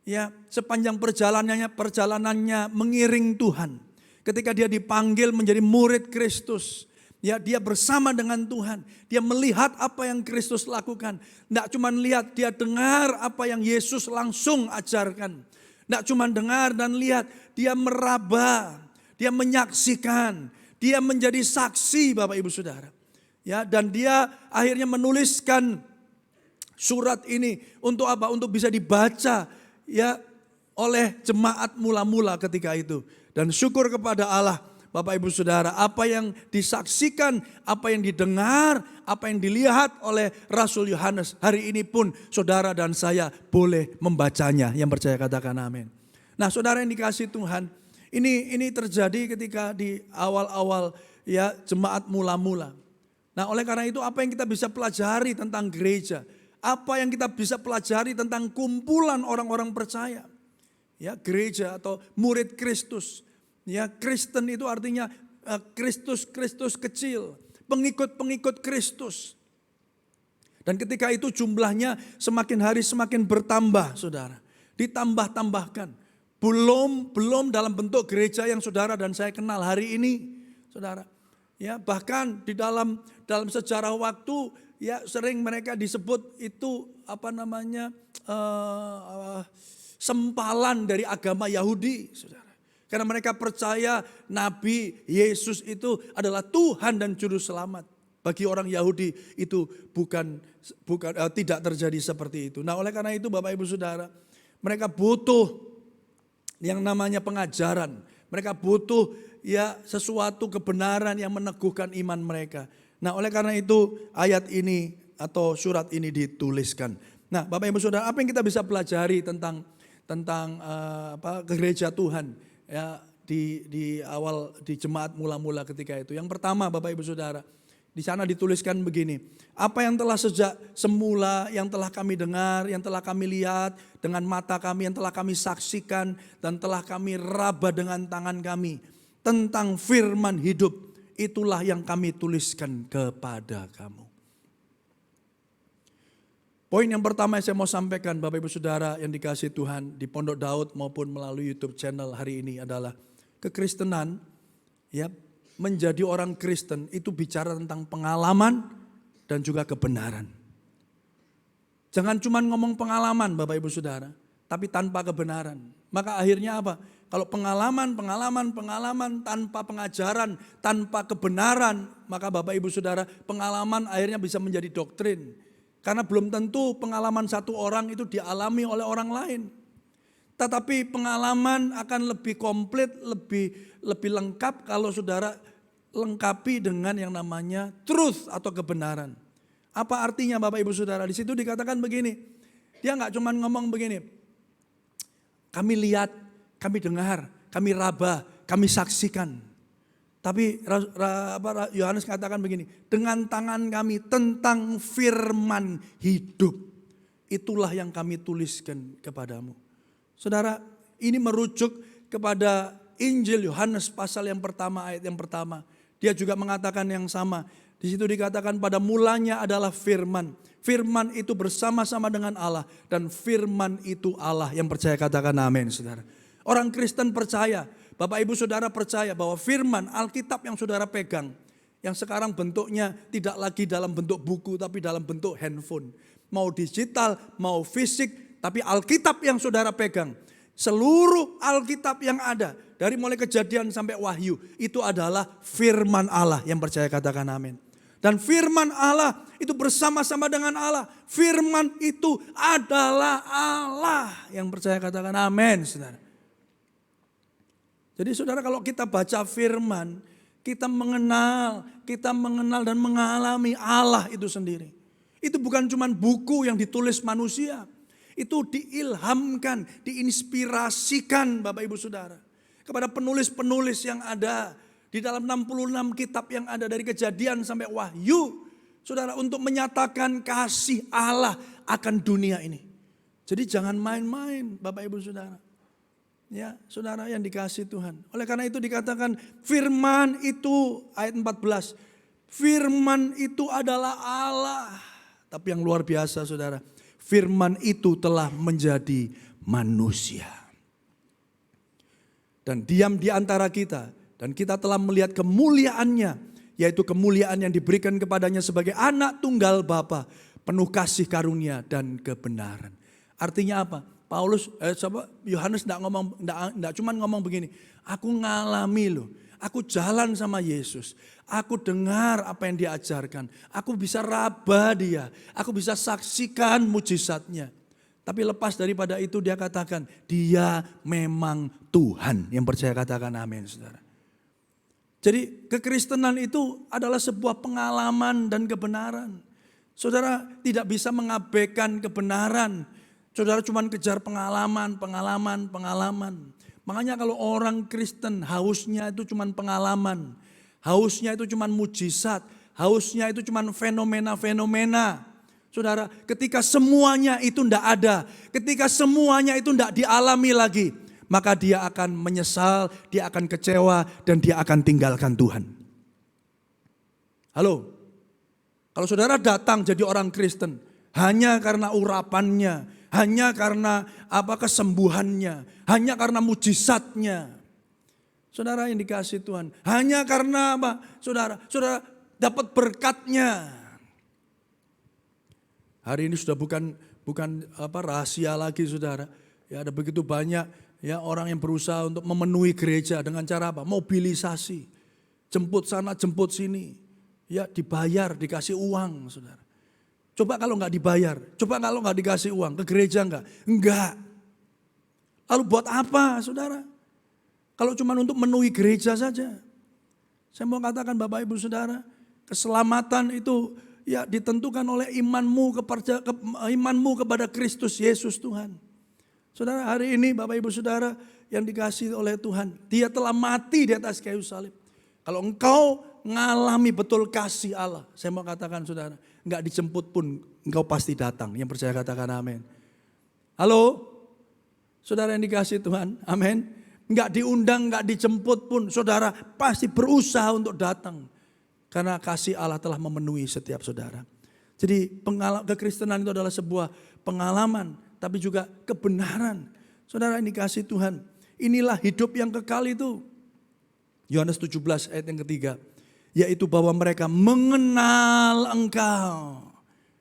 [SPEAKER 8] Ya, sepanjang perjalanannya mengiring Tuhan. Ketika dia dipanggil menjadi murid Kristus, ya dia bersama dengan Tuhan. Dia melihat apa yang Kristus lakukan. Tidak cuma lihat, dia dengar apa yang Yesus langsung ajarkan. Tidak cuma dengar dan lihat, dia meraba. Dia menyaksikan, dia menjadi saksi Bapak Ibu Saudara. Ya, dan dia akhirnya menuliskan surat ini untuk apa? Untuk bisa dibaca ya oleh jemaat mula-mula ketika itu. Dan syukur kepada Allah Bapak Ibu Saudara, apa yang disaksikan, apa yang didengar, apa yang dilihat oleh Rasul Yohanes, hari ini pun saudara dan saya boleh membacanya. Yang percaya katakan amin. Nah, saudara yang dikasihi Tuhan, ini terjadi ketika di awal-awal ya jemaat mula-mula. Nah, oleh karena itu apa yang kita bisa pelajari tentang gereja? Apa yang kita bisa pelajari tentang kumpulan orang-orang percaya? Ya, gereja atau murid Kristus. Ya, Kristen itu artinya Kristus kecil, pengikut-pengikut Kristus. Dan ketika itu jumlahnya semakin hari semakin bertambah, saudara. Ditambah-tambahkan. Belum dalam bentuk gereja yang saudara dan saya kenal hari ini, saudara. Ya, bahkan di dalam sejarah waktu ya sering mereka disebut itu sempalan dari agama Yahudi, saudara. Karena mereka percaya Nabi Yesus itu adalah Tuhan dan Juru Selamat. Bagi orang Yahudi itu tidak terjadi seperti itu. Nah, oleh karena itu Bapak Ibu Saudara, mereka butuh yang namanya pengajaran. Mereka butuh ya sesuatu kebenaran yang meneguhkan iman mereka. Nah, oleh karena itu ayat ini atau surat ini dituliskan. Nah, Bapak Ibu Saudara, apa yang kita bisa pelajari tentang gereja Tuhan ya di awal di jemaat mula-mula ketika itu. Yang pertama Bapak Ibu Saudara, di sana dituliskan begini, apa yang telah sejak semula, yang telah kami dengar, yang telah kami lihat dengan mata kami, yang telah kami saksikan dan telah kami raba dengan tangan kami tentang firman hidup, itulah yang kami tuliskan kepada kamu. Poin yang pertama yang saya mau sampaikan Bapak Ibu Saudara yang dikasihi Tuhan di Pondok Daud maupun melalui YouTube channel hari ini adalah kekristenan ya. Menjadi orang Kristen itu bicara tentang pengalaman dan juga kebenaran. Jangan cuma ngomong pengalaman Bapak Ibu Saudara, tapi tanpa kebenaran. Maka akhirnya apa? Kalau pengalaman tanpa pengajaran, tanpa kebenaran, maka Bapak Ibu Saudara pengalaman akhirnya bisa menjadi doktrin. Karena belum tentu pengalaman satu orang itu dialami oleh orang lain. Tetapi pengalaman akan lebih komplit, lebih lengkap kalau saudara lengkapi dengan yang namanya truth atau kebenaran. Apa artinya Bapak Ibu Saudara? Di situ dikatakan begini. Dia nggak cuma ngomong begini. Kami lihat, kami dengar, kami raba, kami saksikan. Tapi Yohanes katakan begini, dengan tangan kami tentang firman hidup. Itulah yang kami tuliskan kepadamu. Saudara, ini merujuk kepada Injil Yohanes pasal yang pertama, ayat yang pertama. Dia juga mengatakan yang sama. Di situ dikatakan pada mulanya adalah firman. Firman itu bersama-sama dengan Allah. Dan firman itu Allah. Yang percaya katakan amin, saudara. Orang Kristen percaya, Bapak Ibu Saudara percaya bahwa firman Alkitab yang saudara pegang. Yang sekarang bentuknya tidak lagi dalam bentuk buku tapi dalam bentuk handphone. Mau digital, mau fisik, tapi Alkitab yang saudara pegang. Seluruh Alkitab yang ada, dari mulai Kejadian sampai Wahyu, itu adalah firman Allah. Yang percaya katakan amin. Dan firman Allah itu bersama-sama dengan Allah. Firman itu adalah Allah. Yang percaya katakan amin, saudara. Jadi saudara, kalau kita baca firman, kita mengenal dan mengalami Allah itu sendiri. Itu bukan cuma buku yang ditulis manusia. Itu diilhamkan, diinspirasikan Bapak Ibu Saudara. Kepada penulis-penulis yang ada di dalam 66 kitab yang ada dari Kejadian sampai Wahyu. Saudara, untuk menyatakan kasih Allah akan dunia ini. Jadi jangan main-main Bapak Ibu Saudara. Ya, saudara yang dikasih Tuhan. Oleh karena itu dikatakan firman itu, ayat 14. Firman itu adalah Allah. Tapi yang luar biasa saudara, firman itu telah menjadi manusia. Dan diam di antara kita. Dan kita telah melihat kemuliaannya. Yaitu kemuliaan yang diberikan kepadanya sebagai anak tunggal Bapa, penuh kasih karunia dan kebenaran. Artinya apa? Yohanes enggak cuma ngomong begini, aku ngalami loh, aku jalan sama Yesus, aku dengar apa yang dia ajarkan, aku bisa raba dia, aku bisa saksikan mujizatnya. Tapi lepas daripada itu dia katakan, dia memang Tuhan. Yang percaya katakan amin, saudara. Jadi kekristenan itu adalah sebuah pengalaman dan kebenaran. Saudara tidak bisa mengabaikan kebenaran. Saudara cuma kejar pengalaman. Makanya kalau orang Kristen hausnya itu cuma pengalaman. Hausnya itu cuma mujizat. Hausnya itu cuma fenomena-fenomena. Saudara, ketika semuanya itu tidak ada. Ketika semuanya itu tidak dialami lagi. Maka dia akan menyesal, dia akan kecewa, dan dia akan tinggalkan Tuhan. Halo, kalau saudara datang jadi orang Kristen hanya karena urapannya, hanya karena kesembuhannya, hanya karena mujizatnya. Saudara yang dikasih Tuhan, hanya karena apa? Saudara dapat berkatnya. Hari ini sudah bukan rahasia lagi, saudara. Ya, ada begitu banyak ya orang yang berusaha untuk memenuhi gereja dengan cara apa? Mobilisasi, jemput sana, jemput sini, ya dibayar, dikasih uang, saudara. Coba kalau nggak dibayar, coba kalau nggak dikasih uang, ke gereja enggak. Lalu buat apa, saudara? Kalau cuma untuk memenuhi gereja saja. Saya mau katakan Bapak Ibu Saudara, keselamatan itu ya ditentukan oleh imanmu kepada Kristus Yesus Tuhan. Saudara, hari ini Bapak Ibu Saudara yang dikasih oleh Tuhan, dia telah mati di atas kayu salib. Kalau engkau ngalami betul kasih Allah, saya mau katakan saudara, enggak dijemput pun engkau pasti datang. Yang percaya katakan amin. Halo, saudara yang dikasih Tuhan, amin. Enggak diundang, enggak dijemput pun saudara pasti berusaha untuk datang. Karena kasih Allah telah memenuhi setiap saudara. Jadi kekristenan itu adalah sebuah pengalaman, tapi juga kebenaran. Saudara yang dikasih Tuhan, inilah hidup yang kekal itu. Yohanes 17 ayat yang ketiga. Yaitu bahwa mereka mengenal Engkau.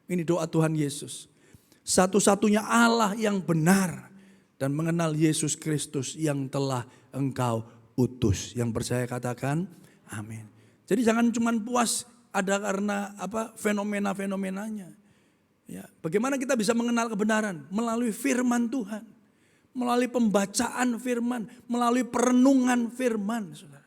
[SPEAKER 8] Ini doa Tuhan Yesus. Satu-satunya Allah yang benar. Dan mengenal Yesus Kristus yang telah Engkau utus. Yang percaya katakan amin. Jadi jangan cuma puas ada karena fenomena-fenomenanya. Ya, bagaimana kita bisa mengenal kebenaran? Melalui firman Tuhan. Melalui pembacaan firman. Melalui perenungan firman. Saudara.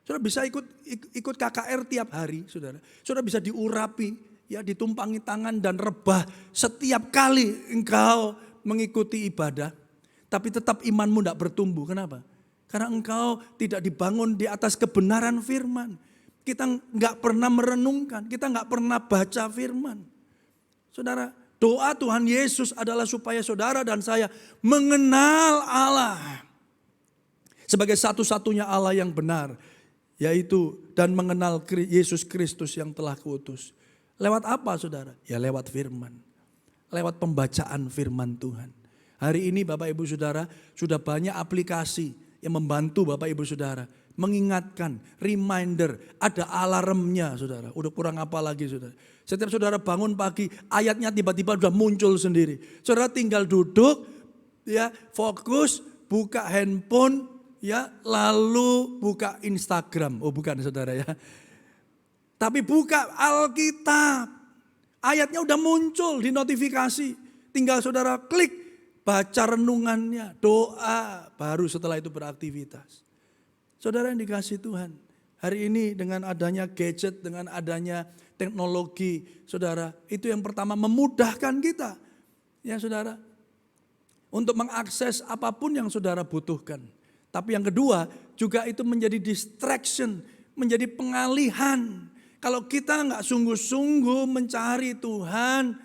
[SPEAKER 8] Saudara bisa ikut KKR tiap hari, saudara. Saudara bisa diurapi, ya ditumpangi tangan dan rebah setiap kali engkau mengikuti ibadah. Tapi tetap imanmu tidak bertumbuh. Kenapa? Karena engkau tidak dibangun di atas kebenaran firman. Kita nggak pernah merenungkan, kita nggak pernah baca firman. Saudara, doa Tuhan Yesus adalah supaya saudara dan saya mengenal Allah sebagai satu-satunya Allah yang benar. Yaitu dan mengenal Yesus Kristus yang telah kuutus. Lewat apa saudara? Ya lewat firman. Lewat pembacaan firman Tuhan. Hari ini Bapak Ibu Saudara sudah banyak aplikasi yang membantu Bapak Ibu Saudara. Mengingatkan, reminder, ada alarmnya saudara. Udah kurang apa lagi saudara. Setiap saudara bangun pagi ayatnya tiba-tiba sudah muncul sendiri. Saudara tinggal duduk, ya fokus, buka handphone, ya lalu buka Instagram. Oh bukan saudara ya. Tapi buka Alkitab. Ayatnya udah muncul di notifikasi. Tinggal saudara klik, baca renungannya, doa, baru setelah itu beraktivitas. Saudara yang dikasih Tuhan, hari ini dengan adanya gadget, dengan adanya teknologi, saudara, itu yang pertama memudahkan kita. Ya saudara, untuk mengakses apapun yang saudara butuhkan. Tapi yang kedua, juga itu menjadi distraction, menjadi pengalihan. Kalau kita nggak sungguh-sungguh mencari Tuhan,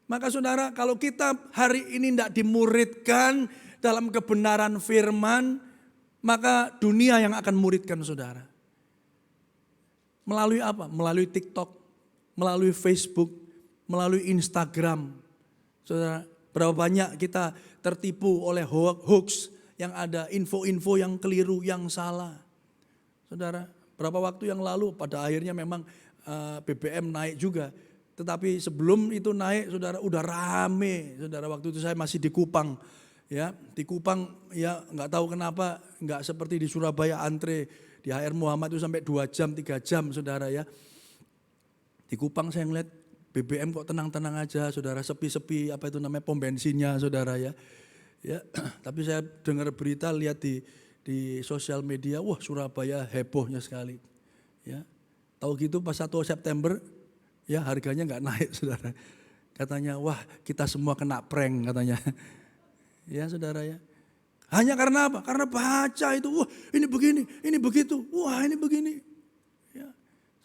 [SPEAKER 8] maka saudara, kalau kita hari ini tidak dimuridkan dalam kebenaran firman, maka dunia yang akan muridkan saudara. Melalui apa? Melalui TikTok, melalui Facebook, melalui Instagram. Saudara, berapa banyak kita tertipu oleh hoax yang ada, info-info yang keliru, yang salah. Saudara, berapa waktu yang lalu pada akhirnya memang BBM naik juga. Tetapi sebelum itu naik saudara udah rame. Saudara, waktu itu saya masih di Kupang. Ya, di Kupang ya nggak tahu kenapa nggak seperti di Surabaya antre di HR Muhammad itu sampai 2 jam 3 jam saudara ya. Di Kupang saya ngeliat BBM kok tenang-tenang aja saudara, sepi-sepi apa itu namanya pom bensinnya saudara ya. Ya, tapi saya dengar berita lihat di sosial media, wah Surabaya hebohnya sekali. Ya, tahu gitu pas 1 September ya harganya nggak naik saudara. Katanya wah kita semua kena prank katanya. Ya saudara ya. Hanya karena apa? Karena baca itu, wah ini begini, ini begitu, wah ini begini. Ya,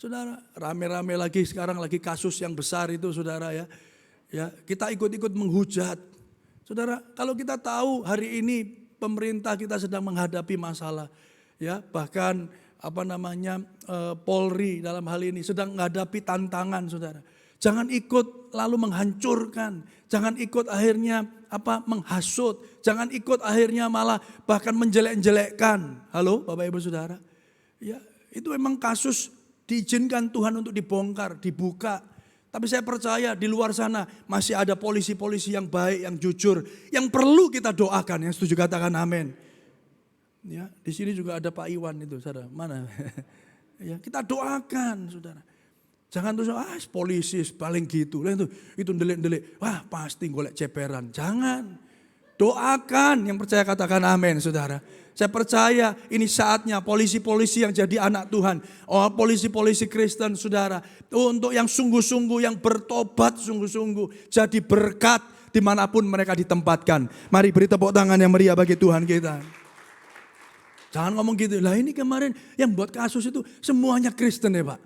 [SPEAKER 8] saudara, rame-rame lagi sekarang lagi kasus yang besar itu saudara ya. Ya, kita ikut-ikut menghujat. Saudara, kalau kita tahu hari ini pemerintah kita sedang menghadapi masalah, ya bahkan apa namanya Polri dalam hal ini sedang menghadapi tantangan, saudara. Jangan ikut lalu menghancurkan, jangan ikut akhirnya menghasut, jangan ikut akhirnya malah bahkan menjelek-jelekkan. Halo, Bapak Ibu Saudara, ya itu memang kasus diizinkan Tuhan untuk dibongkar, dibuka. Tapi saya percaya di luar sana masih ada polisi-polisi yang baik, yang jujur, yang perlu kita doakan. Yang setuju katakan amin. Ya, di sini juga ada Pak Iwan itu, saudara. Mana? Ya, kita doakan, saudara. Jangan terus polisi paling gitu. Itu ndelik-ndelik. Wah, pasti golek ceperan. Jangan. Doakan, yang percaya katakan amin, saudara. Saya percaya ini saatnya polisi-polisi yang jadi anak Tuhan. Oh, polisi-polisi Kristen, saudara. Untuk yang sungguh-sungguh, yang bertobat sungguh-sungguh. Jadi berkat dimanapun mereka ditempatkan. Mari beri tepuk tangan yang meriah bagi Tuhan kita. Jangan ngomong gitu. Lah ini kemarin yang buat kasus itu semuanya Kristen ya Pak.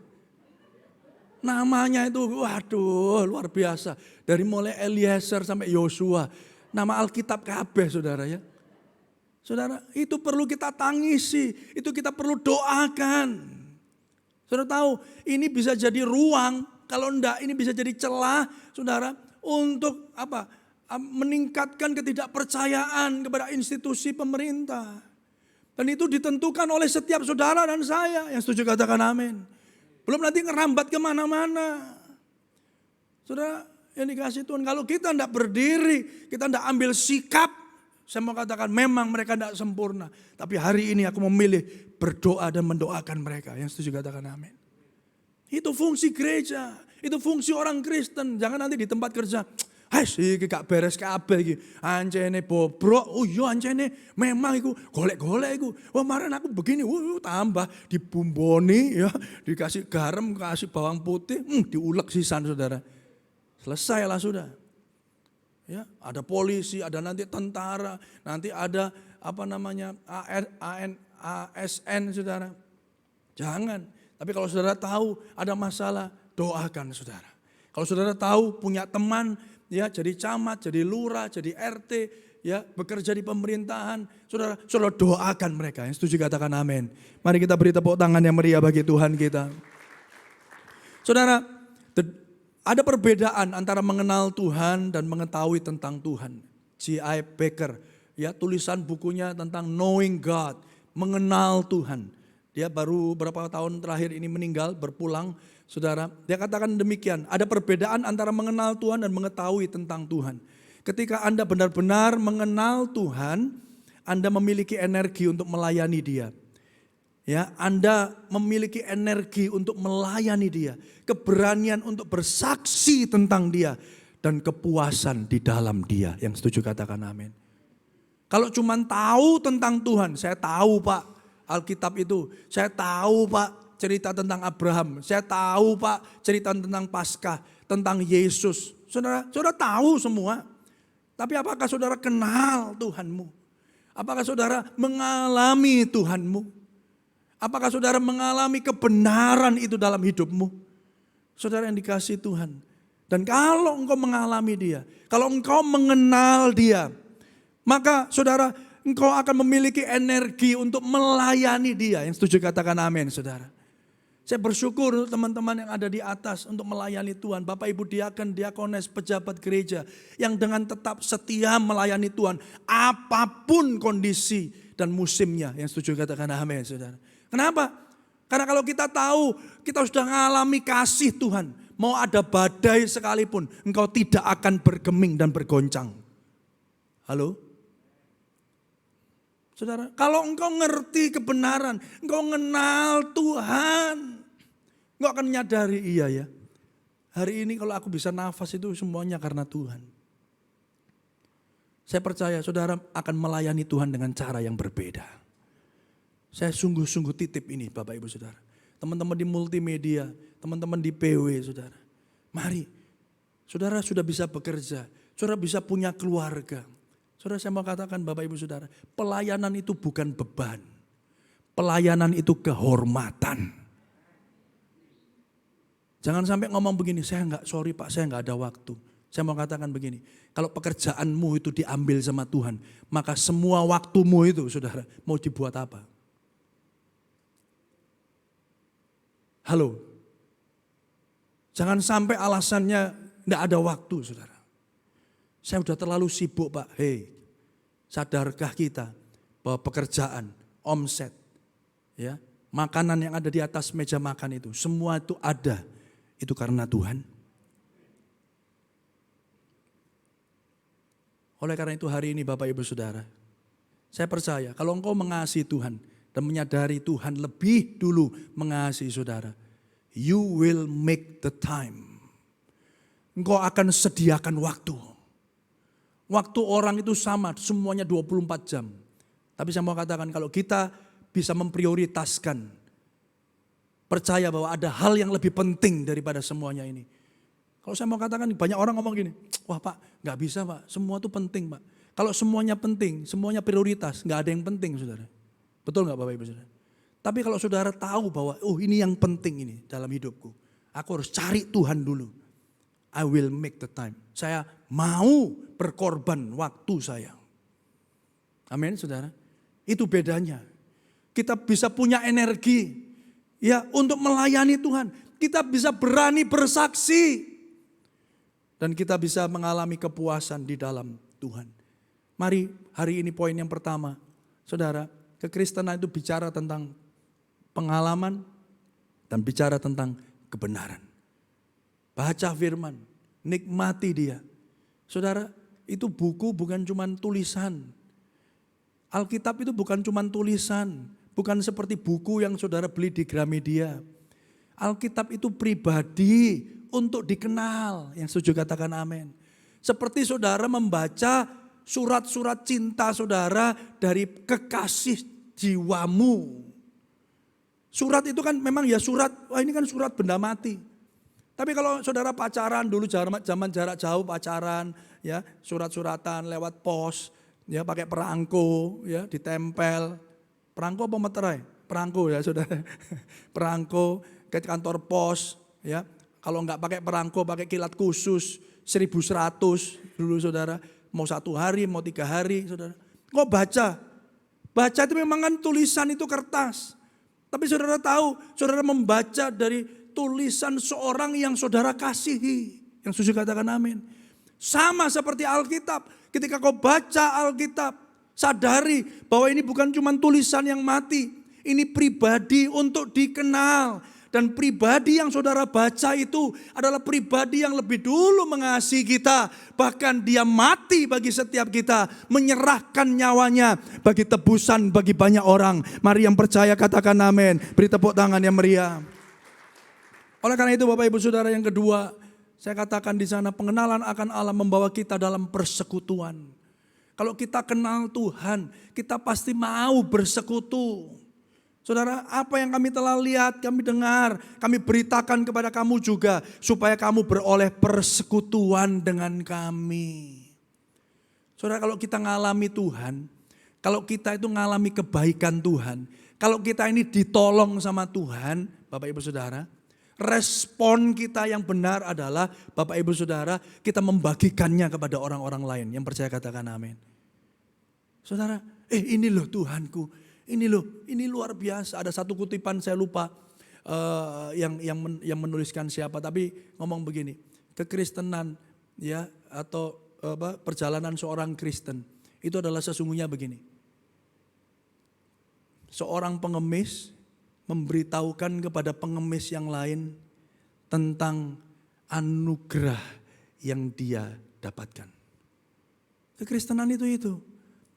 [SPEAKER 8] Namanya itu waduh luar biasa. Dari mulai Eliezer sampai Yosua. Nama Alkitab kabeh saudara ya. Saudara, itu perlu kita tangisi, itu kita perlu doakan. Saudara tahu, ini bisa jadi ruang, kalau enggak ini bisa jadi celah, saudara, untuk meningkatkan ketidakpercayaan kepada institusi pemerintah. Dan itu ditentukan oleh setiap saudara dan saya, yang setuju katakan amin. Belum nanti ngerambat kemana-mana. Saudara, yang dikasih Tuhan, kalau kita enggak berdiri, kita enggak ambil sikap, saya mau katakan memang mereka tidak sempurna. Tapi hari ini aku memilih berdoa dan mendoakan mereka. Yang setuju katakan amin. Itu fungsi gereja. Itu fungsi orang Kristen. Jangan nanti di tempat kerja. Hai sih gak beres kabeh iki. Ancene bobrok. Oh iya ancene memang iku golek-golek iku. Wah kemarin aku begini. Tambah dibumboni ya. Dikasih garam, kasih bawang putih. Diulek sisan saudara. Selesai lah sudah. Ya, ada polisi, ada nanti tentara, nanti ada ASN saudara. Jangan. Tapi kalau saudara tahu ada masalah, doakan saudara. Kalau saudara tahu punya teman, ya jadi camat, jadi lurah, jadi RT, ya bekerja di pemerintahan, saudara doakan mereka. Yang setuju katakan amin. Mari kita beri tepuk tangan yang meriah bagi Tuhan kita. Saudara, ada perbedaan antara mengenal Tuhan dan mengetahui tentang Tuhan. J.I. Packer, ya tulisan bukunya tentang Knowing God, mengenal Tuhan. Dia baru beberapa tahun terakhir ini meninggal, berpulang, saudara. Dia katakan demikian, ada perbedaan antara mengenal Tuhan dan mengetahui tentang Tuhan. Ketika Anda benar-benar mengenal Tuhan, Anda memiliki energi untuk melayani Dia. Ya, Anda memiliki energi untuk melayani dia, keberanian untuk bersaksi tentang dia, dan kepuasan di dalam dia. Yang setuju katakan amin. Kalau cuma tahu tentang Tuhan, saya tahu Pak Alkitab itu, saya tahu Pak cerita tentang Abraham, saya tahu Pak cerita tentang Paskah, tentang Yesus. Saudara tahu semua, tapi apakah saudara kenal Tuhanmu? Apakah saudara mengalami Tuhanmu? Apakah saudara mengalami kebenaran itu dalam hidupmu? Saudara yang dikasihi Tuhan. Dan kalau engkau mengalami dia, kalau engkau mengenal dia, maka saudara, engkau akan memiliki energi untuk melayani dia. Yang setuju katakan amin, saudara. Saya bersyukur teman-teman yang ada di atas untuk melayani Tuhan. Bapak Ibu diaken, diakones, pejabat gereja yang dengan tetap setia melayani Tuhan. Apapun kondisi dan musimnya. Yang setuju katakan amin, saudara. Kenapa? Karena kalau kita tahu kita sudah mengalami kasih Tuhan. Mau ada badai sekalipun, engkau tidak akan bergeming dan bergoncang. Halo? Saudara, kalau engkau ngerti kebenaran, engkau mengenal Tuhan, engkau akan menyadari, iya ya, hari ini kalau aku bisa nafas itu semuanya karena Tuhan. Saya percaya saudara akan melayani Tuhan dengan cara yang berbeda. Saya sungguh-sungguh titip ini Bapak Ibu Saudara. Teman-teman di multimedia, teman-teman di PW saudara. Mari, saudara sudah bisa bekerja, saudara bisa punya keluarga. Saudara saya mau katakan Bapak Ibu Saudara, pelayanan itu bukan beban. Pelayanan itu kehormatan. Jangan sampai ngomong begini, sorry Pak, saya nggak ada waktu. Saya mau katakan begini, kalau pekerjaanmu itu diambil sama Tuhan, maka semua waktumu itu saudara mau dibuat apa? Halo, jangan sampai alasannya enggak ada waktu saudara. Saya sudah terlalu sibuk Pak. Hei, sadarkah kita bahwa pekerjaan, omset, ya, makanan yang ada di atas meja makan itu, semua itu ada, itu karena Tuhan. Oleh karena itu hari ini Bapak Ibu Saudara, saya percaya kalau engkau mengasihi Tuhan, dan menyadari Tuhan lebih dulu mengasihi saudara, you will make the time. Engkau akan sediakan waktu. Waktu orang itu sama, semuanya 24 jam. Tapi saya mau katakan kalau kita bisa memprioritaskan, percaya bahwa ada hal yang lebih penting daripada semuanya ini. Kalau saya mau katakan banyak orang ngomong gini, wah Pak gak bisa Pak, semua itu penting Pak. Kalau semuanya penting, semuanya prioritas, gak ada yang penting saudara. Betul gak Bapak Ibu Saudara? Tapi kalau saudara tahu bahwa ini yang penting ini dalam hidupku. Aku harus cari Tuhan dulu. I will make the time. Saya mau berkorban waktu saya. Amin saudara. Itu bedanya. Kita bisa punya energi ya untuk melayani Tuhan. Kita bisa berani bersaksi. Dan kita bisa mengalami kepuasan di dalam Tuhan. Mari hari ini poin yang pertama. Saudara, kekristenan itu bicara tentang pengalaman dan bicara tentang kebenaran. Baca firman, nikmati dia. Saudara, itu buku bukan cuma tulisan. Alkitab itu bukan cuma tulisan, bukan seperti buku yang saudara beli di Gramedia. Alkitab itu pribadi untuk dikenal. Yang setuju katakan amin. Seperti saudara membaca surat-surat cinta saudara dari kekasih jiwamu. Surat itu kan memang ya surat, ini kan surat benda mati. Tapi kalau saudara pacaran dulu zaman jarak jauh pacaran, ya surat-suratan lewat pos, ya pakai perangko, ya ditempel. Perangko apa meterai? Perangko ya saudara. Perangko ke kantor pos, ya. Kalau enggak pakai perangko, pakai kilat khusus 1100 dulu saudara. Mau 1 hari, mau 3 hari saudara. Kok baca? Baca itu memang kan tulisan itu kertas. Tapi saudara tahu, saudara membaca dari tulisan seorang yang saudara kasihi. Yang setuju katakan amin. Sama seperti Alkitab. Ketika kau baca Alkitab, sadari bahwa ini bukan cuma tulisan yang mati. Ini pribadi untuk dikenal. Dan pribadi yang saudara baca itu adalah pribadi yang lebih dulu mengasihi kita. Bahkan dia mati bagi setiap kita. Menyerahkan nyawanya bagi tebusan bagi banyak orang. Mari yang percaya katakan amin. Beri tepuk tangan yang meriah. Oleh karena itu Bapak Ibu Saudara, yang kedua, saya katakan di sana pengenalan akan Allah membawa kita dalam persekutuan. Kalau kita kenal Tuhan, kita pasti mau bersekutu. Saudara, apa yang kami telah lihat, kami dengar, kami beritakan kepada kamu juga, supaya kamu beroleh persekutuan dengan kami. Saudara, kalau kita ngalami Tuhan, kalau kita itu ngalami kebaikan Tuhan, kalau kita ini ditolong sama Tuhan, Bapak Ibu Saudara, respon kita yang benar adalah, Bapak Ibu Saudara, kita membagikannya kepada orang-orang lain. Yang percaya katakan amin. Saudara, ini loh Tuhanku. Ini loh, ini luar biasa. Ada satu kutipan saya lupa yang menuliskan siapa, tapi ngomong begini, kekristenan ya atau perjalanan seorang Kristen itu adalah sesungguhnya begini. Seorang pengemis memberitahukan kepada pengemis yang lain tentang anugerah yang dia dapatkan. Kekristenan itu.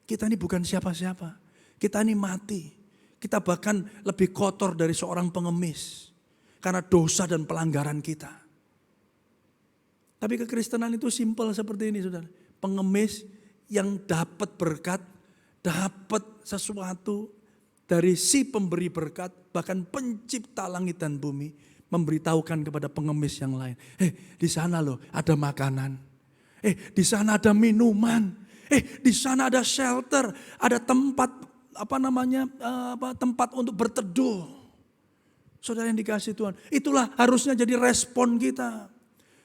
[SPEAKER 8] Kita ini bukan siapa-siapa. Kita ini mati. Kita bahkan lebih kotor dari seorang pengemis. Karena dosa dan pelanggaran kita. Tapi kekristenan itu simpel seperti ini, saudara. Pengemis yang dapat berkat, dapat sesuatu dari si pemberi berkat, bahkan pencipta langit dan bumi, memberitahukan kepada pengemis yang lain. Di sana loh ada makanan. Di sana ada minuman. Di sana ada shelter, ada tempat tempat untuk berteduh. Saudara yang dikasih Tuhan, itulah harusnya jadi respon kita.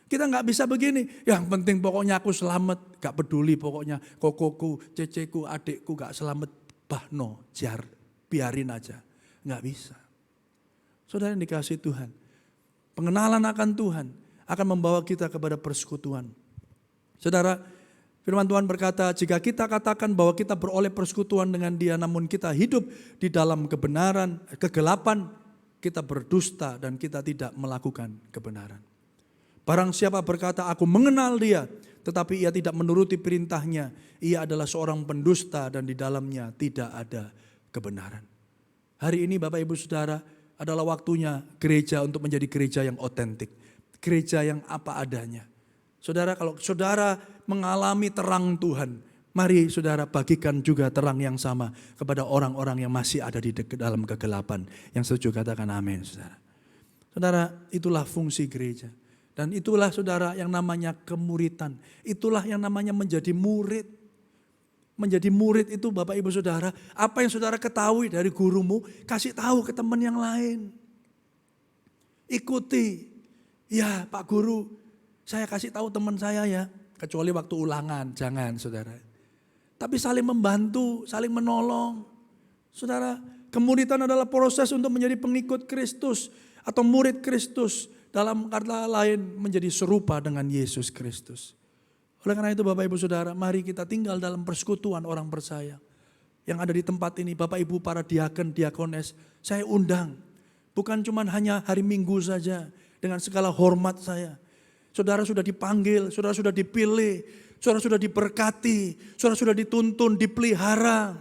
[SPEAKER 8] Kita nggak bisa begini, yang penting pokoknya aku selamat, gak peduli pokoknya kokoku, ceceku, adikku gak selamat, bahno, biarin aja. Nggak bisa. Saudara yang dikasih Tuhan, pengenalan akan Tuhan akan membawa kita kepada persekutuan. Saudara, firman Tuhan berkata, jika kita katakan bahwa kita beroleh persekutuan dengan Dia, namun kita hidup di dalam kegelapan, kita berdusta dan kita tidak melakukan kebenaran. Barang siapa berkata, aku mengenal Dia, tetapi ia tidak menuruti perintahnya, ia adalah seorang pendusta dan di dalamnya tidak ada kebenaran. Hari ini Bapak Ibu Saudara adalah waktunya gereja untuk menjadi gereja yang otentik. Gereja yang apa adanya. Saudara, kalau saudara mengalami terang Tuhan, mari saudara bagikan juga terang yang sama kepada orang-orang yang masih ada di dalam kegelapan. Yang setuju katakan amin, saudara. Saudara, itulah fungsi gereja. Dan itulah saudara yang namanya kemuritan. Itulah yang namanya menjadi murid. Menjadi murid itu Bapak Ibu Saudara, apa yang saudara ketahui dari gurumu, kasih tahu ke teman yang lain. Ikuti. Ya Pak Guru, saya kasih tahu teman saya ya, kecuali waktu ulangan, jangan saudara. Tapi saling membantu, saling menolong. Saudara, kemuritan adalah proses untuk menjadi pengikut Kristus atau murid Kristus. Dalam kata lain menjadi serupa dengan Yesus Kristus. Oleh karena itu Bapak Ibu Saudara, mari kita tinggal dalam persekutuan orang percaya. Yang ada di tempat ini, Bapak Ibu para diaken, diakones, saya undang. Bukan cuma hanya hari Minggu saja, dengan segala hormat saya. Saudara sudah dipanggil, saudara sudah dipilih, saudara sudah diberkati, saudara sudah dituntun, dipelihara.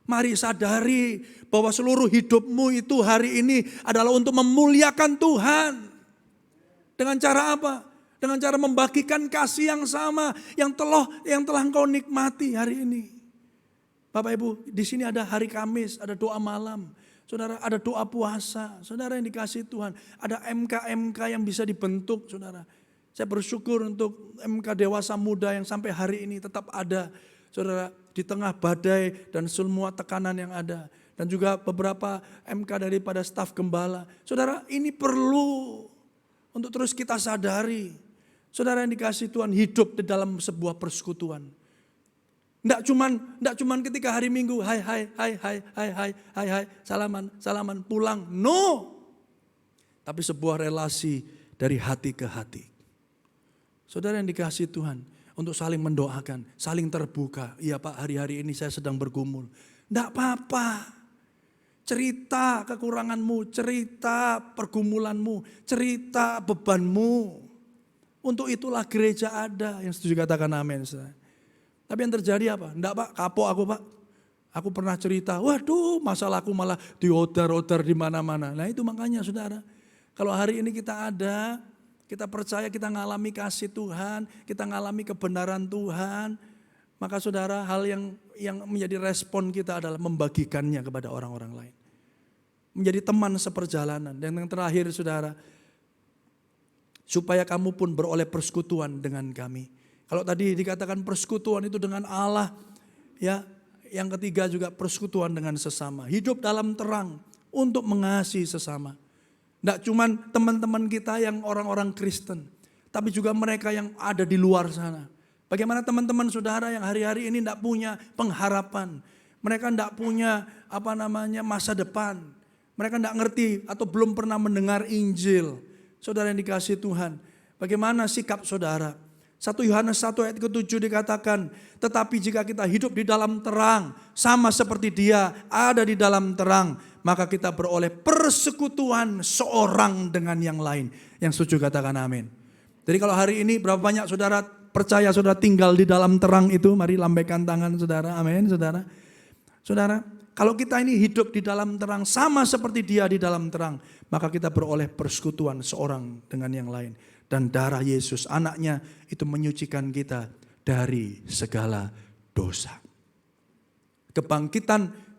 [SPEAKER 8] Mari sadari bahwa seluruh hidupmu itu hari ini adalah untuk memuliakan Tuhan. Dengan cara apa? Dengan cara membagikan kasih yang sama, yang telah engkau nikmati hari ini. Bapak Ibu, di sini ada hari Kamis, ada doa malam. Saudara, ada doa puasa. Saudara yang dikasih Tuhan, ada MK-MK yang bisa dibentuk, saudara. Saya bersyukur untuk MK Dewasa Muda yang sampai hari ini tetap ada, saudara, di tengah badai dan semua tekanan yang ada. Dan juga beberapa MK daripada staf gembala. Saudara, ini perlu untuk terus kita sadari. Saudara yang dikasih Tuhan, hidup di dalam sebuah persekutuan. Enggak cuman ketika hari Minggu, hai, salaman, pulang. No. Tapi sebuah relasi dari hati ke hati. Saudara yang dikasih Tuhan, untuk saling mendoakan, saling terbuka. Iya Pak, hari-hari ini saya sedang bergumul. Enggak apa-apa. Cerita kekuranganmu, cerita pergumulanmu, cerita bebanmu. Untuk itulah gereja ada. Yang setuju katakan amin. Tapi yang terjadi apa? Enggak Pak, kapok aku Pak. Aku pernah cerita, waduh masalahku malah diodar-odar di mana-mana. Nah itu makanya saudara, kalau hari ini kita ada, kita percaya kita ngalami kasih Tuhan, kita ngalami kebenaran Tuhan, maka saudara hal yang menjadi respon kita adalah membagikannya kepada orang-orang lain. Menjadi teman seperjalanan. Dan yang terakhir saudara, supaya kamu pun beroleh persekutuan dengan kami. Kalau tadi dikatakan persekutuan itu dengan Allah, ya. Yang ketiga juga persekutuan dengan sesama. Hidup dalam terang untuk mengasihi sesama. Tidak cuma teman-teman kita yang orang-orang Kristen, tapi juga mereka yang ada di luar sana. Bagaimana teman-teman saudara yang hari-hari ini tidak punya pengharapan. Mereka tidak punya masa depan. Mereka tidak ngerti atau belum pernah mendengar Injil. Saudara yang dikasihi Tuhan, bagaimana sikap saudara? 1 Yohanes 1 ayat ke-7 dikatakan, tetapi jika kita hidup di dalam terang, sama seperti Dia ada di dalam terang, maka kita beroleh persekutuan seorang dengan yang lain. Yang setuju katakan amin. Jadi kalau hari ini berapa banyak saudara percaya saudara tinggal di dalam terang itu? Mari lambaikan tangan saudara, amin saudara. Saudara, kalau kita ini hidup di dalam terang, sama seperti Dia di dalam terang, maka kita beroleh persekutuan seorang dengan yang lain. Dan darah Yesus anaknya itu menyucikan kita dari segala dosa.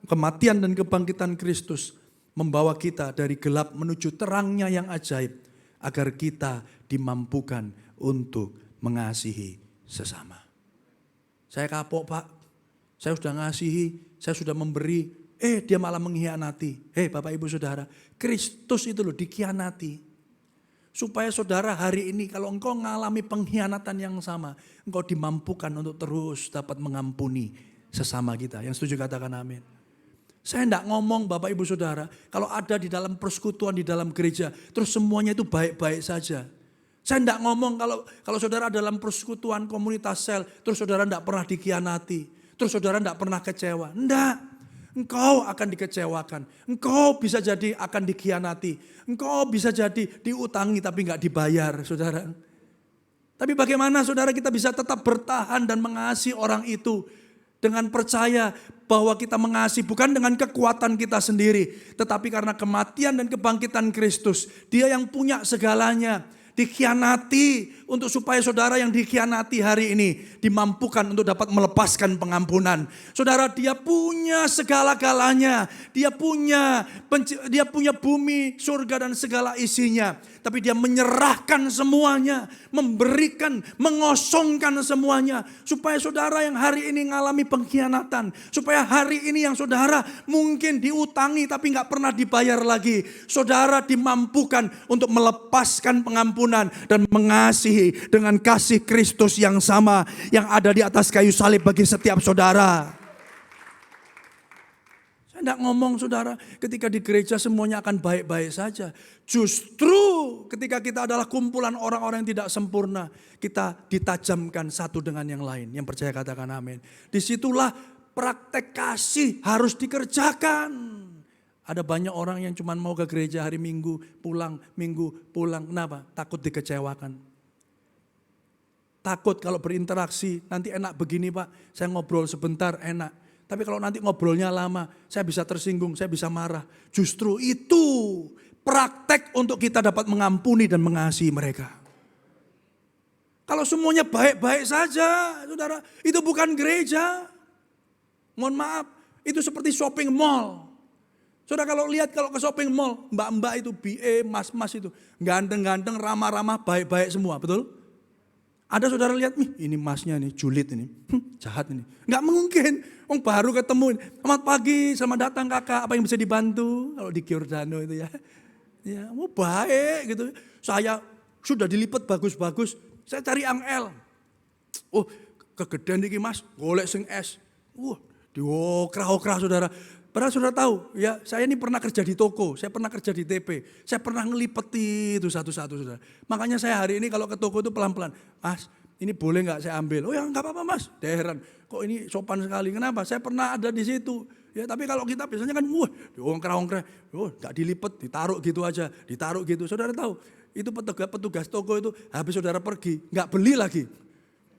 [SPEAKER 8] Kematian dan kebangkitan Kristus membawa kita dari gelap menuju terangnya yang ajaib. Agar kita dimampukan untuk mengasihi sesama. Saya kapok Pak, saya sudah ngasihi, saya sudah memberi, dia malah mengkhianati. Bapak Ibu Saudara, Kristus itu loh dikhianati. Supaya saudara hari ini kalau engkau mengalami pengkhianatan yang sama, engkau dimampukan untuk terus dapat mengampuni sesama kita. Yang setuju katakan amin. Saya tidak ngomong Bapak Ibu Saudara, kalau ada di dalam persekutuan di dalam gereja, terus semuanya itu baik-baik saja. Saya tidak ngomong kalau saudara dalam persekutuan komunitas sel, terus saudara tidak pernah dikhianati, terus saudara tidak pernah kecewa. Enggak. Engkau akan dikecewakan, engkau bisa jadi akan dikhianati, engkau bisa jadi diutangi tapi enggak dibayar saudara. Tapi bagaimana saudara kita bisa tetap bertahan dan mengasihi orang itu dengan percaya bahwa kita mengasihi bukan dengan kekuatan kita sendiri, tetapi karena kematian dan kebangkitan Kristus. Dia yang punya segalanya. Dikhianati untuk supaya saudara yang dikhianati hari ini dimampukan untuk dapat melepaskan pengampunan. Saudara, dia punya segala-galanya. Dia punya bumi, surga dan segala isinya. Tapi dia menyerahkan semuanya, memberikan, mengosongkan semuanya. Supaya saudara yang hari ini mengalami pengkhianatan. Supaya hari ini yang saudara mungkin diutangi tapi gak pernah dibayar lagi. Saudara dimampukan untuk melepaskan pengampunan dan mengasihi dengan kasih Kristus yang sama yang ada di atas kayu salib bagi setiap saudara. Saya tidak ngomong saudara ketika di gereja semuanya akan baik-baik saja. Justru ketika kita adalah kumpulan orang-orang yang tidak sempurna, kita ditajamkan satu dengan yang lain. Yang percaya katakan amin. Disitulah praktek kasih harus dikerjakan. Ada banyak orang yang cuma mau ke gereja hari Minggu pulang. Kenapa? Takut dikecewakan. Takut kalau berinteraksi, nanti enak begini Pak, saya ngobrol sebentar enak. Tapi kalau nanti ngobrolnya lama, saya bisa tersinggung, saya bisa marah. Justru itu praktek untuk kita dapat mengampuni dan mengasihi mereka. Kalau semuanya baik-baik saja, saudara, itu bukan gereja. Mohon maaf, itu seperti shopping mall. Saudara kalau ke shopping mall, mbak-mbak itu, BA, mas-mas itu, ganteng-ganteng, ramah-ramah, baik-baik semua, betul? Ada saudara lihat, ini masnya nih, julid ini, jahat ini. Enggak mungkin, baru ketemu, selamat pagi, selamat datang kakak, apa yang bisa dibantu? Kalau di Giordano itu ya, baik gitu. Saya sudah dilipat bagus-bagus, saya cari yang L. Kegedean iki mas, golek sing S. Diokrah-okrah saudara. Padahal saudara tahu, ya saya ini pernah kerja di toko, saya pernah kerja di TP, saya pernah ngelipeti itu satu-satu saudara. Makanya saya hari ini kalau ke toko itu pelan-pelan, mas ini boleh nggak saya ambil? Oh ya nggak apa-apa mas. Dia heran, kok ini sopan sekali. Kenapa? Saya pernah ada di situ. Ya tapi kalau kita biasanya kan, wah diongkrek-ongkrek, nggak dilipet, ditaruh gitu aja, ditaruh gitu. Saudara tahu, itu petugas toko itu habis saudara pergi, nggak beli lagi.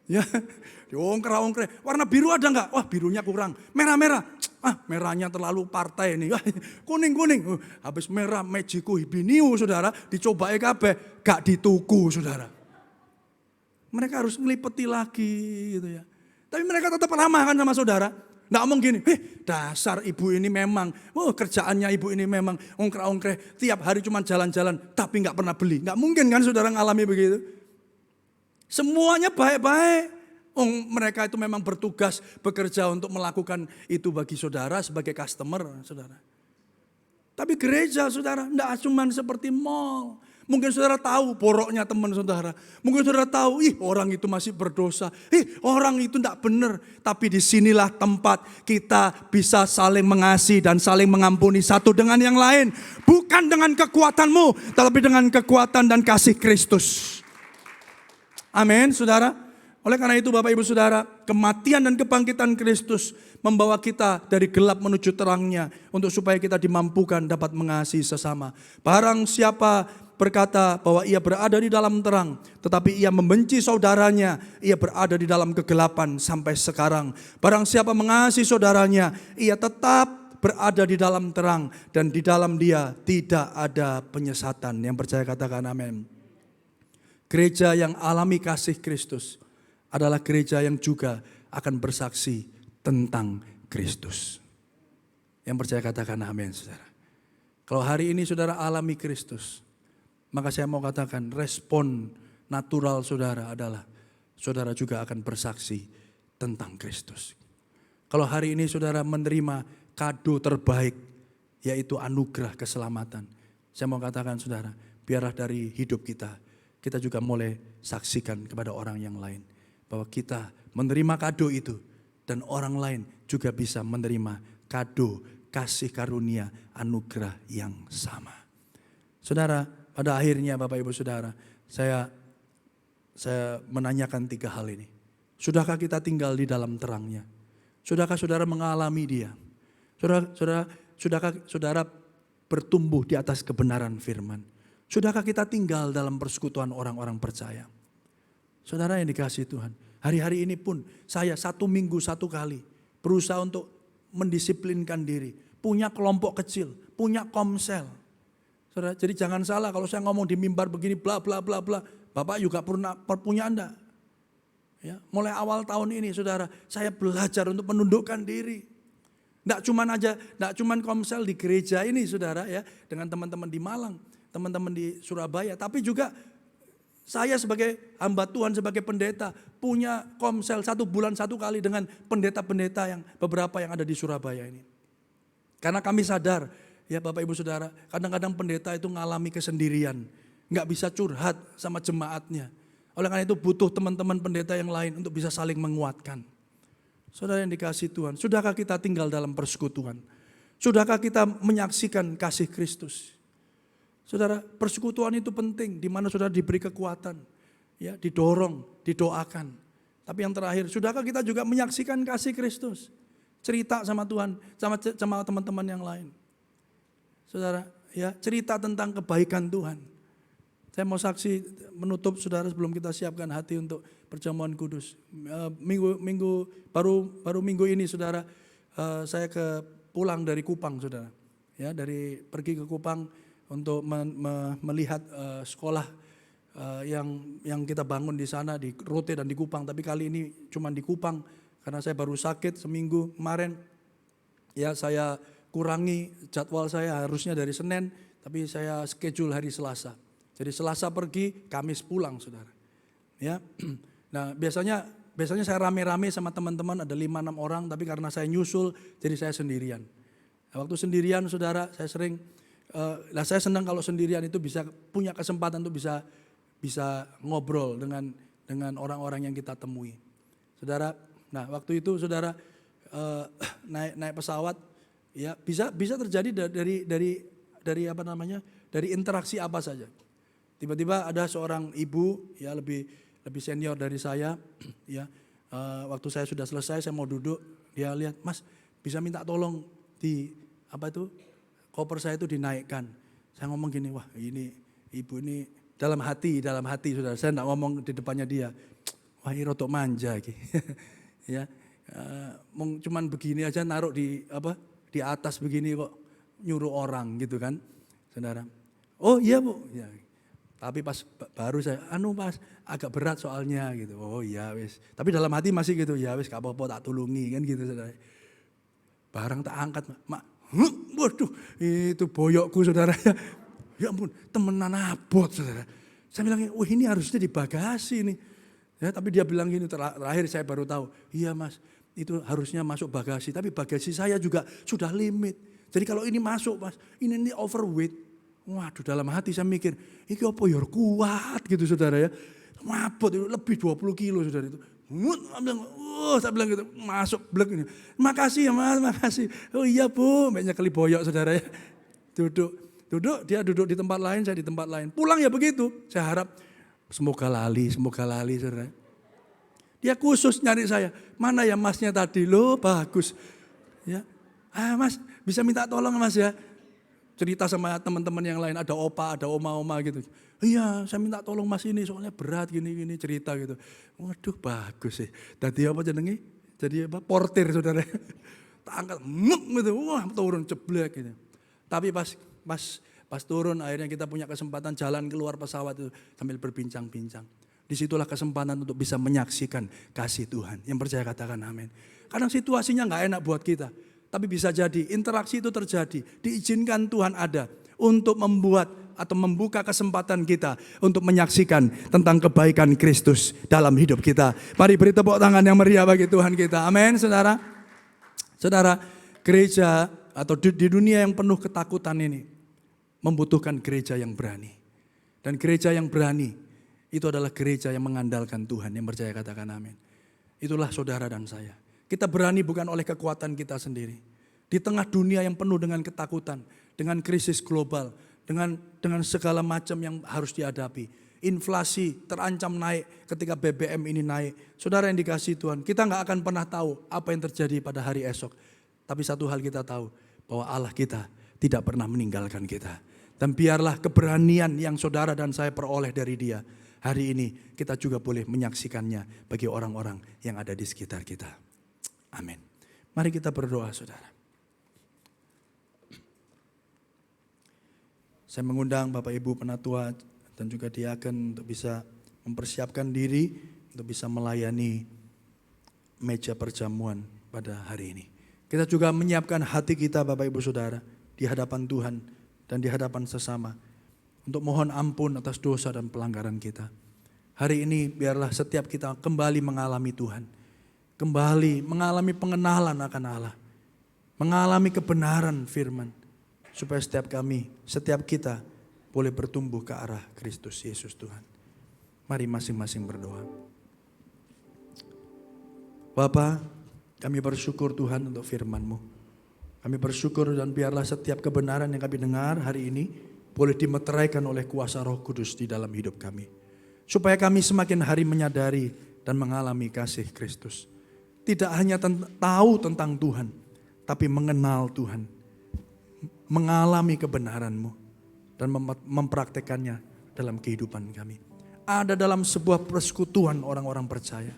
[SPEAKER 8] Ya, diongkrek-ongkrek. Warna biru ada nggak? Wah birunya kurang. Merah-merah. Merahnya terlalu partai ini. Kuning-kuning. Habis merah Mejiku Hibiniu saudara. Dicoba kabeh. Gak dituku saudara. Mereka harus ngelipeti lagi gitu ya. Tapi mereka tetap ramah kan sama saudara. Nggak ngomong gini, dasar ibu ini memang, kerjaannya ibu ini memang ongkrek-ongkrek. Tiap hari cuma jalan-jalan tapi nggak pernah beli. Nggak mungkin kan saudara ngalami begitu. Semuanya baik-baik. Mereka itu memang bertugas bekerja untuk melakukan itu bagi saudara sebagai customer saudara. Tapi gereja saudara tidak cuma seperti mall. Mungkin saudara tahu boroknya teman saudara. Mungkin saudara tahu, orang itu masih berdosa. Orang itu tidak benar. Tapi disinilah tempat kita bisa saling mengasihi dan saling mengampuni satu dengan yang lain. Bukan dengan kekuatanmu, tetapi dengan kekuatan dan kasih Kristus. Amin, saudara. Oleh karena itu Bapak Ibu Saudara, kematian dan kebangkitan Kristus membawa kita dari gelap menuju terangnya untuk supaya kita dimampukan dapat mengasihi sesama. Barang siapa berkata bahwa ia berada di dalam terang, tetapi ia membenci saudaranya, ia berada di dalam kegelapan sampai sekarang. Barang siapa mengasihi saudaranya, ia tetap berada di dalam terang dan di dalam dia tidak ada penyesatan. Yang percaya katakan amin. Gereja yang alami kasih Kristus adalah gereja yang juga akan bersaksi tentang Kristus. Yang percaya katakan amin saudara. Kalau hari ini saudara alami Kristus, maka saya mau katakan respon natural saudara adalah saudara juga akan bersaksi tentang Kristus. Kalau hari ini saudara menerima kado terbaik yaitu anugerah keselamatan, saya mau katakan saudara, biarlah dari hidup kita juga mulai saksikan kepada orang yang lain. Bahwa kita menerima kado itu dan orang lain juga bisa menerima kado kasih karunia anugerah yang sama. Saudara, pada akhirnya Bapak Ibu Saudara, saya menanyakan 3 hal ini. Sudahkah kita tinggal di dalam terangnya? Sudahkah saudara mengalami dia? Sudahkah saudara bertumbuh di atas kebenaran firman? Sudahkah kita tinggal dalam persekutuan orang-orang percaya? Saudara yang dikasihi Tuhan, hari-hari ini pun saya 1 minggu 1 kali berusaha untuk mendisiplinkan diri. Punya kelompok kecil, punya komsel. Saudara, jadi jangan salah kalau saya ngomong di mimbar begini bla bla bla bla. Bapak juga punya Anda. Ya, mulai awal tahun ini saudara, saya belajar untuk menundukkan diri. Tidak cuman komsel di gereja ini saudara ya, dengan teman-teman di Malang, teman-teman di Surabaya, tapi juga saya sebagai hamba Tuhan, sebagai pendeta, punya komsel 1 bulan 1 kali dengan pendeta-pendeta yang beberapa yang ada di Surabaya ini. Karena kami sadar, ya Bapak Ibu Saudara, kadang-kadang pendeta itu ngalami kesendirian, nggak bisa curhat sama jemaatnya. Oleh karena itu butuh teman-teman pendeta yang lain untuk bisa saling menguatkan. Saudara yang dikasihi Tuhan, sudahkah kita tinggal dalam persekutuan? Sudahkah kita menyaksikan kasih Kristus? Saudara, persekutuan itu penting, di mana saudara diberi kekuatan, ya, didorong, didoakan. Tapi yang terakhir, sudahkah kita juga menyaksikan kasih Kristus? Cerita sama Tuhan, sama teman-teman yang lain. Saudara, ya, cerita tentang kebaikan Tuhan. Saya mau saksi menutup saudara sebelum kita siapkan hati untuk perjamuan kudus. Baru minggu ini saudara, saya pulang dari Kupang saudara. Ya, pergi ke Kupang untuk melihat sekolah yang kita bangun di sana di Rote dan di Kupang. Tapi kali ini cuma di Kupang karena saya baru sakit seminggu kemarin. Ya, saya kurangi jadwal saya, harusnya dari Senin, tapi saya schedule hari Selasa. Jadi Selasa pergi, Kamis pulang saudara. Ya, nah biasanya saya rame-rame sama teman-teman, ada 5-6 orang, tapi karena saya nyusul, jadi saya sendirian. Nah, waktu sendirian saudara, saya sering, saya senang kalau sendirian itu bisa punya kesempatan untuk bisa ngobrol dengan orang-orang yang kita temui. Saudara, nah waktu itu saudara naik pesawat, ya bisa terjadi dari interaksi apa saja. Tiba-tiba ada seorang ibu, ya lebih lebih senior dari saya, ya. Waktu saya sudah selesai, saya mau duduk, dia lihat, Mas bisa minta tolong di koper saya itu dinaikkan. Saya ngomong gini, wah ini ibu ini dalam hati saudara. Saya enggak ngomong di depannya dia. Wah ini rotok manja gitu. Ya, cuman begini aja naruh di atas begini kok nyuruh orang gitu kan, saudara. Oh iya Bu, ya. Tapi pas baru saya, Mas agak berat soalnya gitu. Oh iya wis. Tapi dalam hati masih gitu, ya wis gak apa-apa tak tulungi kan gitu saudara. Barang tak angkat, Mak. Waduh, itu boyokku saudara. Ya ampun, temenan abot saudara. Saya bilang, wah ini harusnya di bagasi nih. Ya, tapi dia bilang gini, terakhir saya baru tahu, iya Mas, itu harusnya masuk bagasi. Tapi bagasi saya juga sudah limit. Jadi kalau ini masuk Mas, ini overweight. Waduh, dalam hati saya mikir, ini apa ya kuat gitu saudara ya. Mabot itu lebih 20 kilo saudara itu. Saya bilang gitu, masuk blek ini. Makasih ya Mas, makasih. Oh iya Bu, banyak kali boyok saudara ya. Duduk, dia duduk di tempat lain, saya di tempat lain. Pulang ya begitu, saya harap semoga lali saudara. Dia khusus nyari saya, mana ya Masnya tadi, loh bagus. Ya, Mas bisa minta tolong Mas ya. Cerita sama teman-teman yang lain, ada opa, ada oma-oma gitu. Iya, saya minta tolong Mas ini soalnya berat gini-gini cerita gitu. Waduh, bagus sih. Tadi apa jenenge? Jadi portir saudara. Tak angkat, gitu. Wah, turun ceblek gitu. Tapi pas turun akhirnya kita punya kesempatan jalan keluar pesawat itu sambil berbincang-bincang. Disitulah kesempatan untuk bisa menyaksikan kasih Tuhan. Yang percaya katakan amin. Kadang situasinya nggak enak buat kita. Tapi bisa jadi interaksi itu terjadi. Diizinkan Tuhan ada untuk membuat atau membuka kesempatan kita untuk menyaksikan tentang kebaikan Kristus dalam hidup kita. Mari beri tepuk tangan yang meriah bagi Tuhan kita. Amin saudara. Saudara, gereja atau di dunia yang penuh ketakutan ini membutuhkan gereja yang berani. Dan gereja yang berani itu adalah gereja yang mengandalkan Tuhan. Yang percaya katakan amin. Itulah saudara dan saya. Kita berani bukan oleh kekuatan kita sendiri. Di tengah dunia yang penuh dengan ketakutan, dengan krisis global, dengan segala macam yang harus dihadapi. Inflasi terancam naik ketika BBM ini naik. Saudara yang dikasihi Tuhan, kita nggak akan pernah tahu apa yang terjadi pada hari esok. Tapi satu hal kita tahu, bahwa Allah kita tidak pernah meninggalkan kita. Dan biarlah keberanian yang saudara dan saya peroleh dari Dia, hari ini kita juga boleh menyaksikannya bagi orang-orang yang ada di sekitar kita. Amin. Mari kita berdoa saudara. Saya mengundang Bapak Ibu Penatua dan juga diaken untuk bisa mempersiapkan diri untuk bisa melayani meja perjamuan pada hari ini. Kita juga menyiapkan hati kita Bapak Ibu Saudara di hadapan Tuhan dan di hadapan sesama untuk mohon ampun atas dosa dan pelanggaran kita. Hari ini biarlah setiap kita kembali mengalami Tuhan. Kembali mengalami pengenalan akan Allah. Mengalami kebenaran firman. Supaya setiap kita boleh bertumbuh ke arah Kristus Yesus Tuhan. Mari masing-masing berdoa. Bapa, kami bersyukur Tuhan untuk firman-Mu. Kami bersyukur dan biarlah setiap kebenaran yang kami dengar hari ini boleh dimeteraikan oleh kuasa Roh Kudus di dalam hidup kami. Supaya kami semakin hari menyadari dan mengalami kasih Kristus. Tidak hanya tahu tentang Tuhan, tapi mengenal Tuhan. Mengalami kebenaran-Mu dan mempraktekannya dalam kehidupan kami. Ada dalam sebuah persekutuan orang-orang percaya.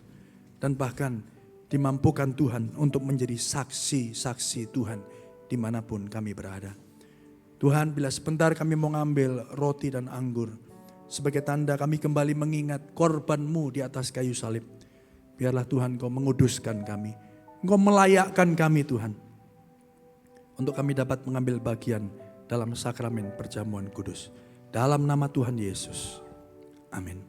[SPEAKER 8] Dan bahkan dimampukan Tuhan untuk menjadi saksi-saksi Tuhan dimanapun kami berada. Tuhan, bila sebentar kami mau ngambil roti dan anggur, sebagai tanda kami kembali mengingat korban-Mu di atas kayu salib. Biarlah Tuhan Kau menguduskan kami. Engkau melayakkan kami Tuhan. Untuk kami dapat mengambil bagian dalam sakramen perjamuan kudus. Dalam nama Tuhan Yesus. Amin.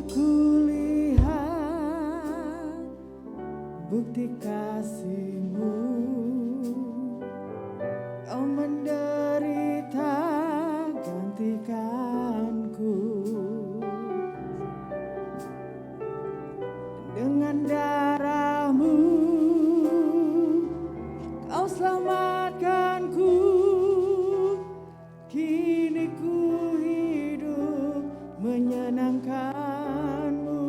[SPEAKER 9] Kulihat bukti kasih-Mu. Kau menderita gantikanku. Dengan darah-Mu Kau selamatkanku. Kini ku hidup menyenangkan-Mu.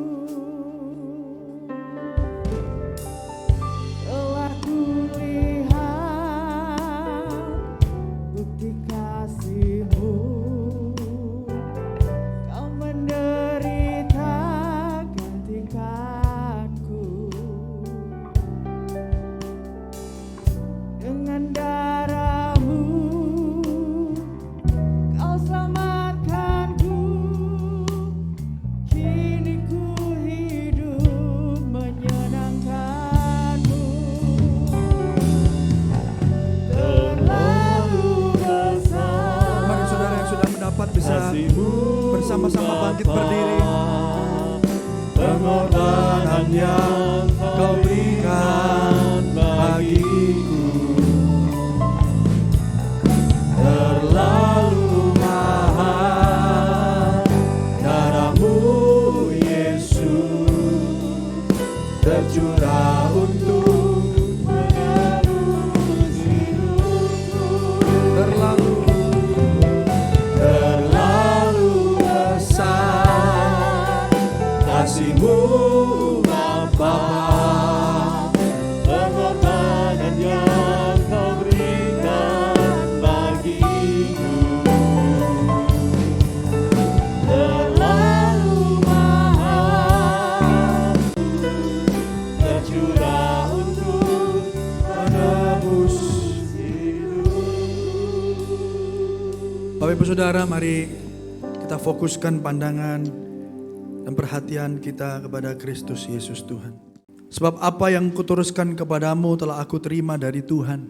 [SPEAKER 9] Telah kulihat bukti kasih-Mu. Kau menderita gantikanku. Dengan darah-Mu Kau selamatkanku. Kini ku hidup menyenangkan-Mu. Terlalu besar.
[SPEAKER 8] Mari saudara yang sudah mendapat bisa bersama-sama bangkit berdiri. Pengorbanan yang Kau berikan bagiku terlalu mahal. Darah-Mu Yesus tercurah untuk menebus hidupku. Terlalu besar kasih-Mu Bapa. Pengorbanan yang Kau berikan bagiku terlalu mahal. Tercurah untuk menebus hidupku. Bapak Ibu Saudara, mari kita fokuskan pandangan dan perhatian kita kepada Kristus Yesus Tuhan. Sebab apa yang kuteruskan kepadamu telah aku terima dari Tuhan,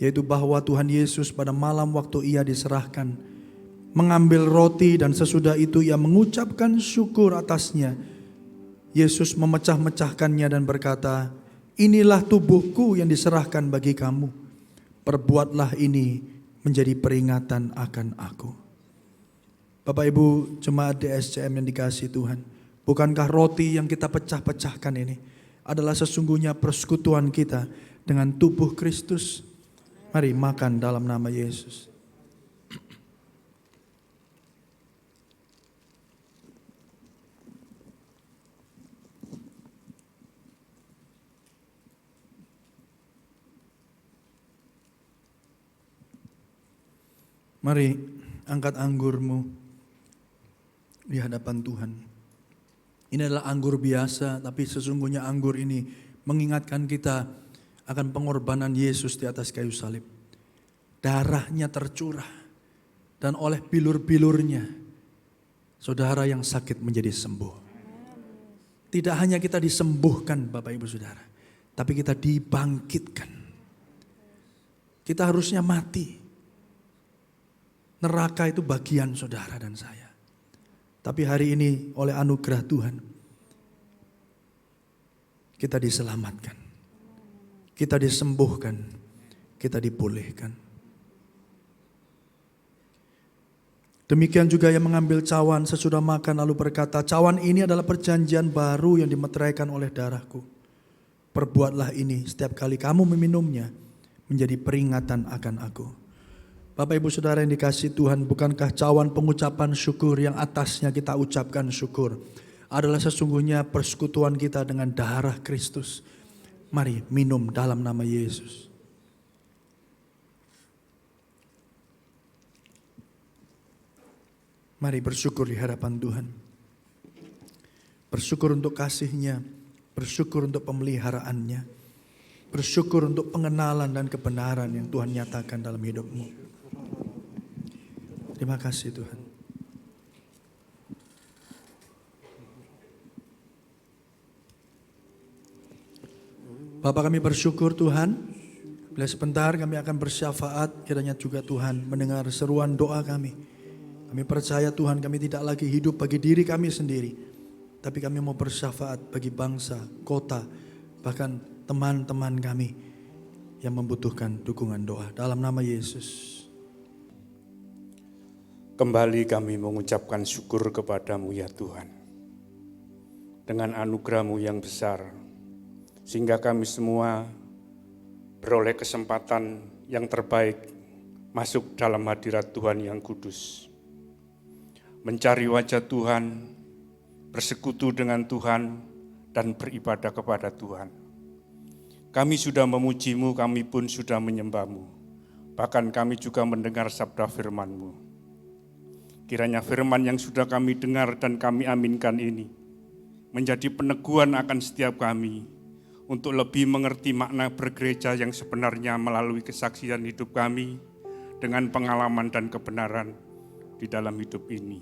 [SPEAKER 8] yaitu bahwa Tuhan Yesus pada malam waktu Ia diserahkan, mengambil roti dan sesudah itu Ia mengucapkan syukur atasnya. Yesus memecah-mecahkannya dan berkata, inilah tubuhku yang diserahkan bagi kamu. Perbuatlah ini menjadi peringatan akan aku. Bapak Ibu jemaat DSCM yang dikasihi Tuhan, bukankah roti yang kita pecah-pecahkan ini adalah sesungguhnya persekutuan kita dengan tubuh Kristus? Mari makan dalam nama Yesus. Mari angkat anggurmu di hadapan Tuhan. Ini adalah anggur biasa, tapi sesungguhnya anggur ini mengingatkan kita akan pengorbanan Yesus di atas kayu salib. Darahnya tercurah dan oleh bilur-bilurnya saudara yang sakit menjadi sembuh. Tidak hanya kita disembuhkan Bapak Ibu Saudara, tapi kita dibangkitkan. Kita harusnya mati. Neraka itu bagian saudara dan saya. Tapi hari ini oleh anugerah Tuhan, kita diselamatkan. Kita disembuhkan. Kita dipulihkan. Demikian juga yang mengambil cawan sesudah makan lalu berkata, cawan ini adalah perjanjian baru yang dimeteraikan oleh darahku. Perbuatlah ini setiap kali kamu meminumnya menjadi peringatan akan aku. Bapak Ibu Saudara yang dikasihi Tuhan, bukankah cawan pengucapan syukur yang atasnya kita ucapkan syukur adalah sesungguhnya persekutuan kita dengan darah Kristus. Mari minum dalam nama Yesus. Mari bersyukur di hadapan Tuhan. Bersyukur untuk kasih-Nya, bersyukur untuk pemeliharaannya, bersyukur untuk pengenalan dan kebenaran yang Tuhan nyatakan dalam hidupmu. Terima kasih Tuhan. Bapak kami bersyukur Tuhan. Bila sebentar kami akan bersyafaat, kiranya juga Tuhan mendengar seruan doa kami. Kami percaya Tuhan kami tidak lagi hidup bagi diri kami sendiri. Tapi kami mau bersyafaat bagi bangsa, kota, bahkan teman-teman kami yang membutuhkan dukungan doa. Dalam nama Yesus.
[SPEAKER 10] Kembali kami mengucapkan syukur kepadamu ya Tuhan. Dengan anugerah-Mu yang besar, sehingga kami semua beroleh kesempatan yang terbaik masuk dalam hadirat Tuhan yang kudus. Mencari wajah Tuhan, bersekutu dengan Tuhan, dan beribadah kepada Tuhan. Kami sudah memuji-Mu, kami pun sudah menyembah-Mu. Bahkan kami juga mendengar sabda firman-Mu. Kiranya firman yang sudah kami dengar dan kami aminkan ini menjadi peneguhan akan setiap kami untuk lebih mengerti makna bergereja yang sebenarnya melalui kesaksian hidup kami dengan pengalaman dan kebenaran di dalam hidup ini.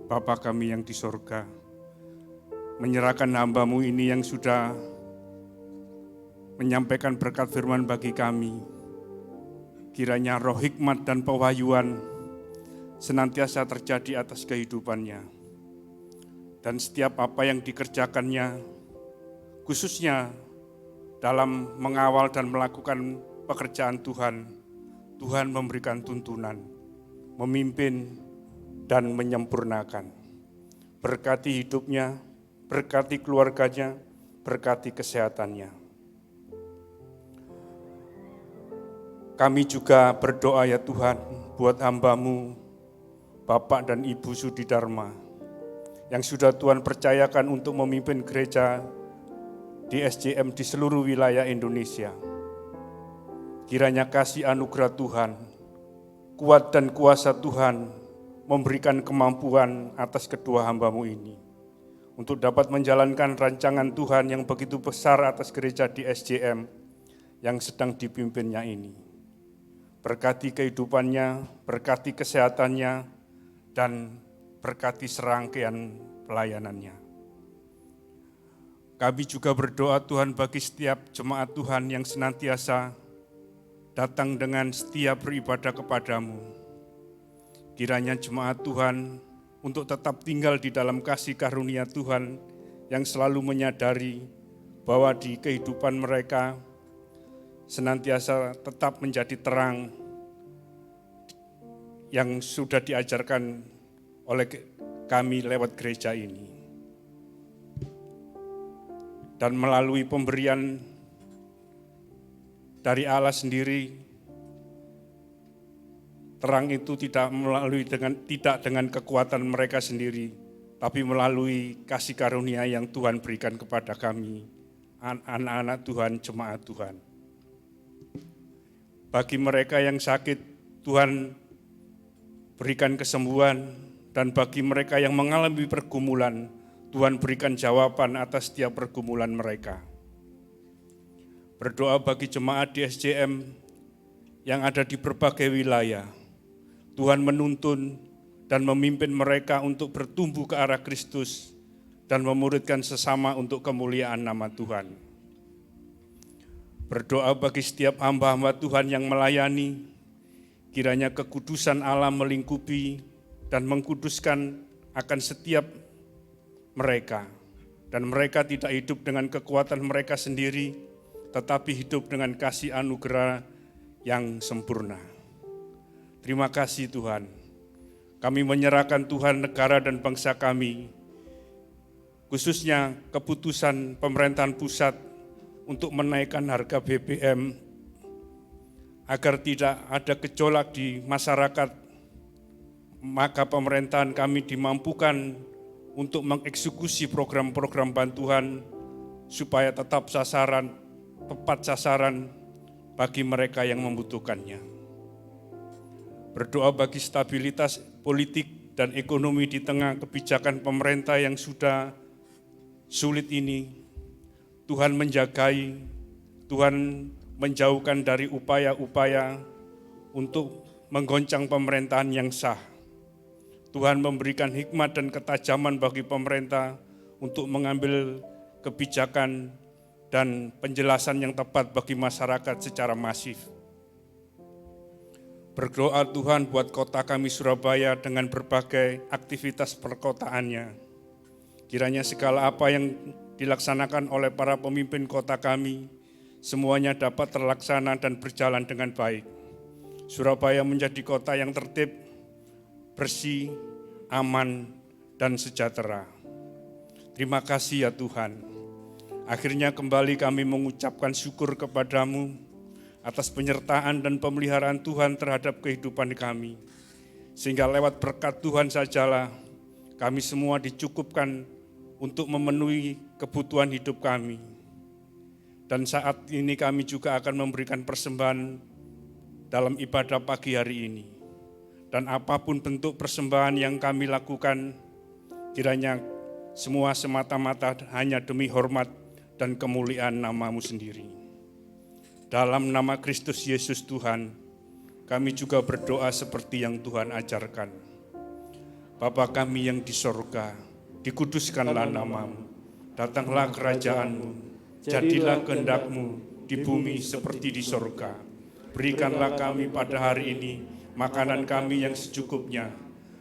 [SPEAKER 10] Bapa kami yang di sorga, menyerahkan hamba-Mu ini yang sudah menyampaikan berkat firman bagi kami. Kiranya roh hikmat dan pewahyuan senantiasa terjadi atas kehidupannya. Dan setiap apa yang dikerjakannya, khususnya dalam mengawal dan melakukan pekerjaan Tuhan, Tuhan memberikan tuntunan, memimpin dan menyempurnakan. Berkati hidupnya, berkati keluarganya, berkati kesehatannya. Kami juga berdoa ya Tuhan buat hamba-Mu, Bapak dan Ibu Sudi Dharma, yang sudah Tuhan percayakan untuk memimpin gereja di SJM di seluruh wilayah Indonesia. Kiranya kasih anugerah Tuhan, kuat dan kuasa Tuhan memberikan kemampuan atas kedua hamba-Mu ini, untuk dapat menjalankan rancangan Tuhan yang begitu besar atas gereja di SJM yang sedang dipimpinnya ini. Berkati kehidupannya, berkati kesehatannya, dan berkati serangkaian pelayanannya. Kami juga berdoa Tuhan bagi setiap jemaat Tuhan yang senantiasa datang dengan setia beribadah kepadamu. Kiranya jemaat Tuhan untuk tetap tinggal di dalam kasih karunia Tuhan yang selalu menyadari bahwa di kehidupan mereka senantiasa tetap menjadi terang yang sudah diajarkan oleh kami lewat gereja ini. Dan melalui pemberian dari Allah sendiri, terang itu tidak dengan kekuatan mereka sendiri, tapi melalui kasih karunia yang Tuhan berikan kepada kami, anak-anak Tuhan, jemaat Tuhan. Bagi mereka yang sakit, Tuhan berikan kesembuhan, dan bagi mereka yang mengalami pergumulan, Tuhan berikan jawaban atas setiap pergumulan mereka. Berdoa bagi jemaat di SJM yang ada di berbagai wilayah, Tuhan menuntun dan memimpin mereka untuk bertumbuh ke arah Kristus dan memuridkan sesama untuk kemuliaan nama Tuhan. Berdoa bagi setiap hamba-hamba Tuhan yang melayani, kiranya kekudusan Allah melingkupi dan mengkuduskan akan setiap mereka. Dan mereka tidak hidup dengan kekuatan mereka sendiri, tetapi hidup dengan kasih anugerah yang sempurna. Terima kasih Tuhan. Kami menyerahkan Tuhan negara dan bangsa kami, khususnya keputusan pemerintahan pusat untuk menaikkan harga BBM agar tidak ada gejolak di masyarakat, maka pemerintahan kami dimampukan untuk mengeksekusi program-program bantuan supaya tetap tepat sasaran bagi mereka yang membutuhkannya. Berdoa bagi stabilitas politik dan ekonomi di tengah kebijakan pemerintah yang sudah sulit ini. Tuhan menjagai, Tuhan menjauhkan dari upaya-upaya untuk menggoncang pemerintahan yang sah. Tuhan memberikan hikmat dan ketajaman bagi pemerintah untuk mengambil kebijakan dan penjelasan yang tepat bagi masyarakat secara masif. Berdoa Tuhan buat kota kami Surabaya dengan berbagai aktivitas perkotaannya. Kiranya segala apa yang dilaksanakan oleh para pemimpin kota kami, semuanya dapat terlaksana dan berjalan dengan baik. Surabaya menjadi kota yang tertib, bersih, aman, dan sejahtera. Terima kasih ya Tuhan. Akhirnya kembali kami mengucapkan syukur kepadamu atas penyertaan dan pemeliharaan Tuhan terhadap kehidupan kami. Sehingga lewat berkat Tuhan sajalah kami semua dicukupkan untuk memenuhi kebutuhan hidup kami. Dan saat ini kami juga akan memberikan persembahan dalam ibadah pagi hari ini. Dan apapun bentuk persembahan yang kami lakukan, kiranya semua semata-mata hanya demi hormat dan kemuliaan nama-Mu sendiri. Dalam nama Kristus Yesus Tuhan, kami juga berdoa seperti yang Tuhan ajarkan. Bapa kami yang di sorga, dikuduskanlah nama-Mu, datanglah kerajaan-Mu, jadilah kehendak-Mu di bumi seperti di sorga. Berikanlah kami pada hari ini makanan kami yang secukupnya,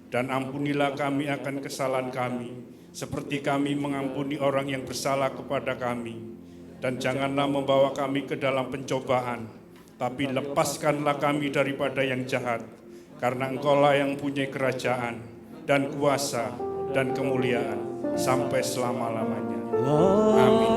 [SPEAKER 10] dan ampunilah kami akan kesalahan kami, seperti kami mengampuni orang yang bersalah kepada kami. Dan janganlah membawa kami ke dalam pencobaan, tapi lepaskanlah kami daripada yang jahat, karena Engkaulah yang punya kerajaan, dan kuasa, dan kemuliaan, sampai selama-lamanya. Amin.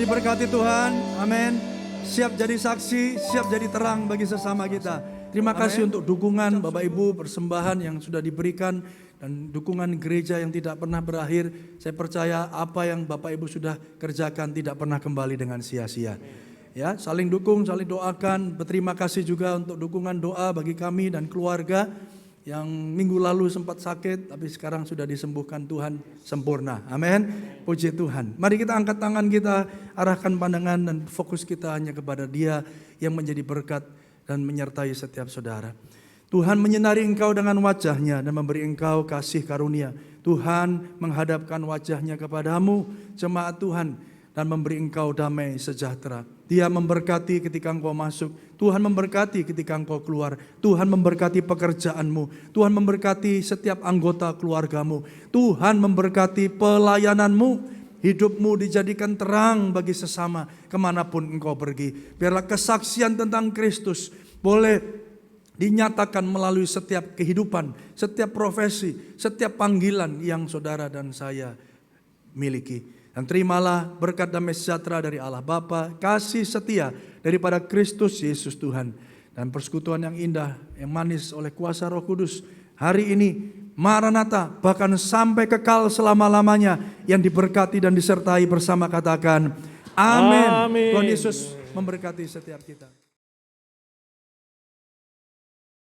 [SPEAKER 8] Diberkati Tuhan, amin. Siap jadi saksi, siap jadi terang bagi sesama kita. Terima kasih untuk dukungan Bapak Ibu, persembahan yang sudah diberikan, dan dukungan gereja yang tidak pernah berakhir. Saya percaya apa yang Bapak Ibu sudah kerjakan tidak pernah kembali dengan sia-sia. Ya, saling dukung, saling doakan. Berterima kasih juga untuk dukungan doa bagi kami dan keluarga yang minggu lalu sempat sakit, tapi sekarang sudah disembuhkan Tuhan sempurna. Amin. Puji Tuhan. Mari kita angkat tangan kita, arahkan pandangan dan fokus kita hanya kepada Dia yang menjadi berkat dan menyertai setiap saudara. Tuhan menyinari engkau dengan wajah-Nya dan memberi engkau kasih karunia. Tuhan menghadapkan wajah-Nya kepadamu, jemaat Tuhan, dan memberi engkau damai sejahtera. Dia memberkati ketika engkau masuk, Tuhan memberkati ketika engkau keluar, Tuhan memberkati pekerjaanmu, Tuhan memberkati setiap anggota keluargamu, Tuhan memberkati pelayananmu, hidupmu dijadikan terang bagi sesama kemanapun engkau pergi. Biarlah kesaksian tentang Kristus boleh dinyatakan melalui setiap kehidupan, setiap profesi, setiap panggilan yang saudara dan saya miliki. Dan terimalah berkat damai sejahtera dari Allah Bapa, kasih setia daripada Kristus Yesus Tuhan, dan persekutuan yang indah, yang manis oleh kuasa Roh Kudus hari ini, Maranatha, bahkan sampai kekal selama-lamanya, yang diberkati dan disertai bersama, katakan amin. Tuhan Yesus memberkati setiap kita.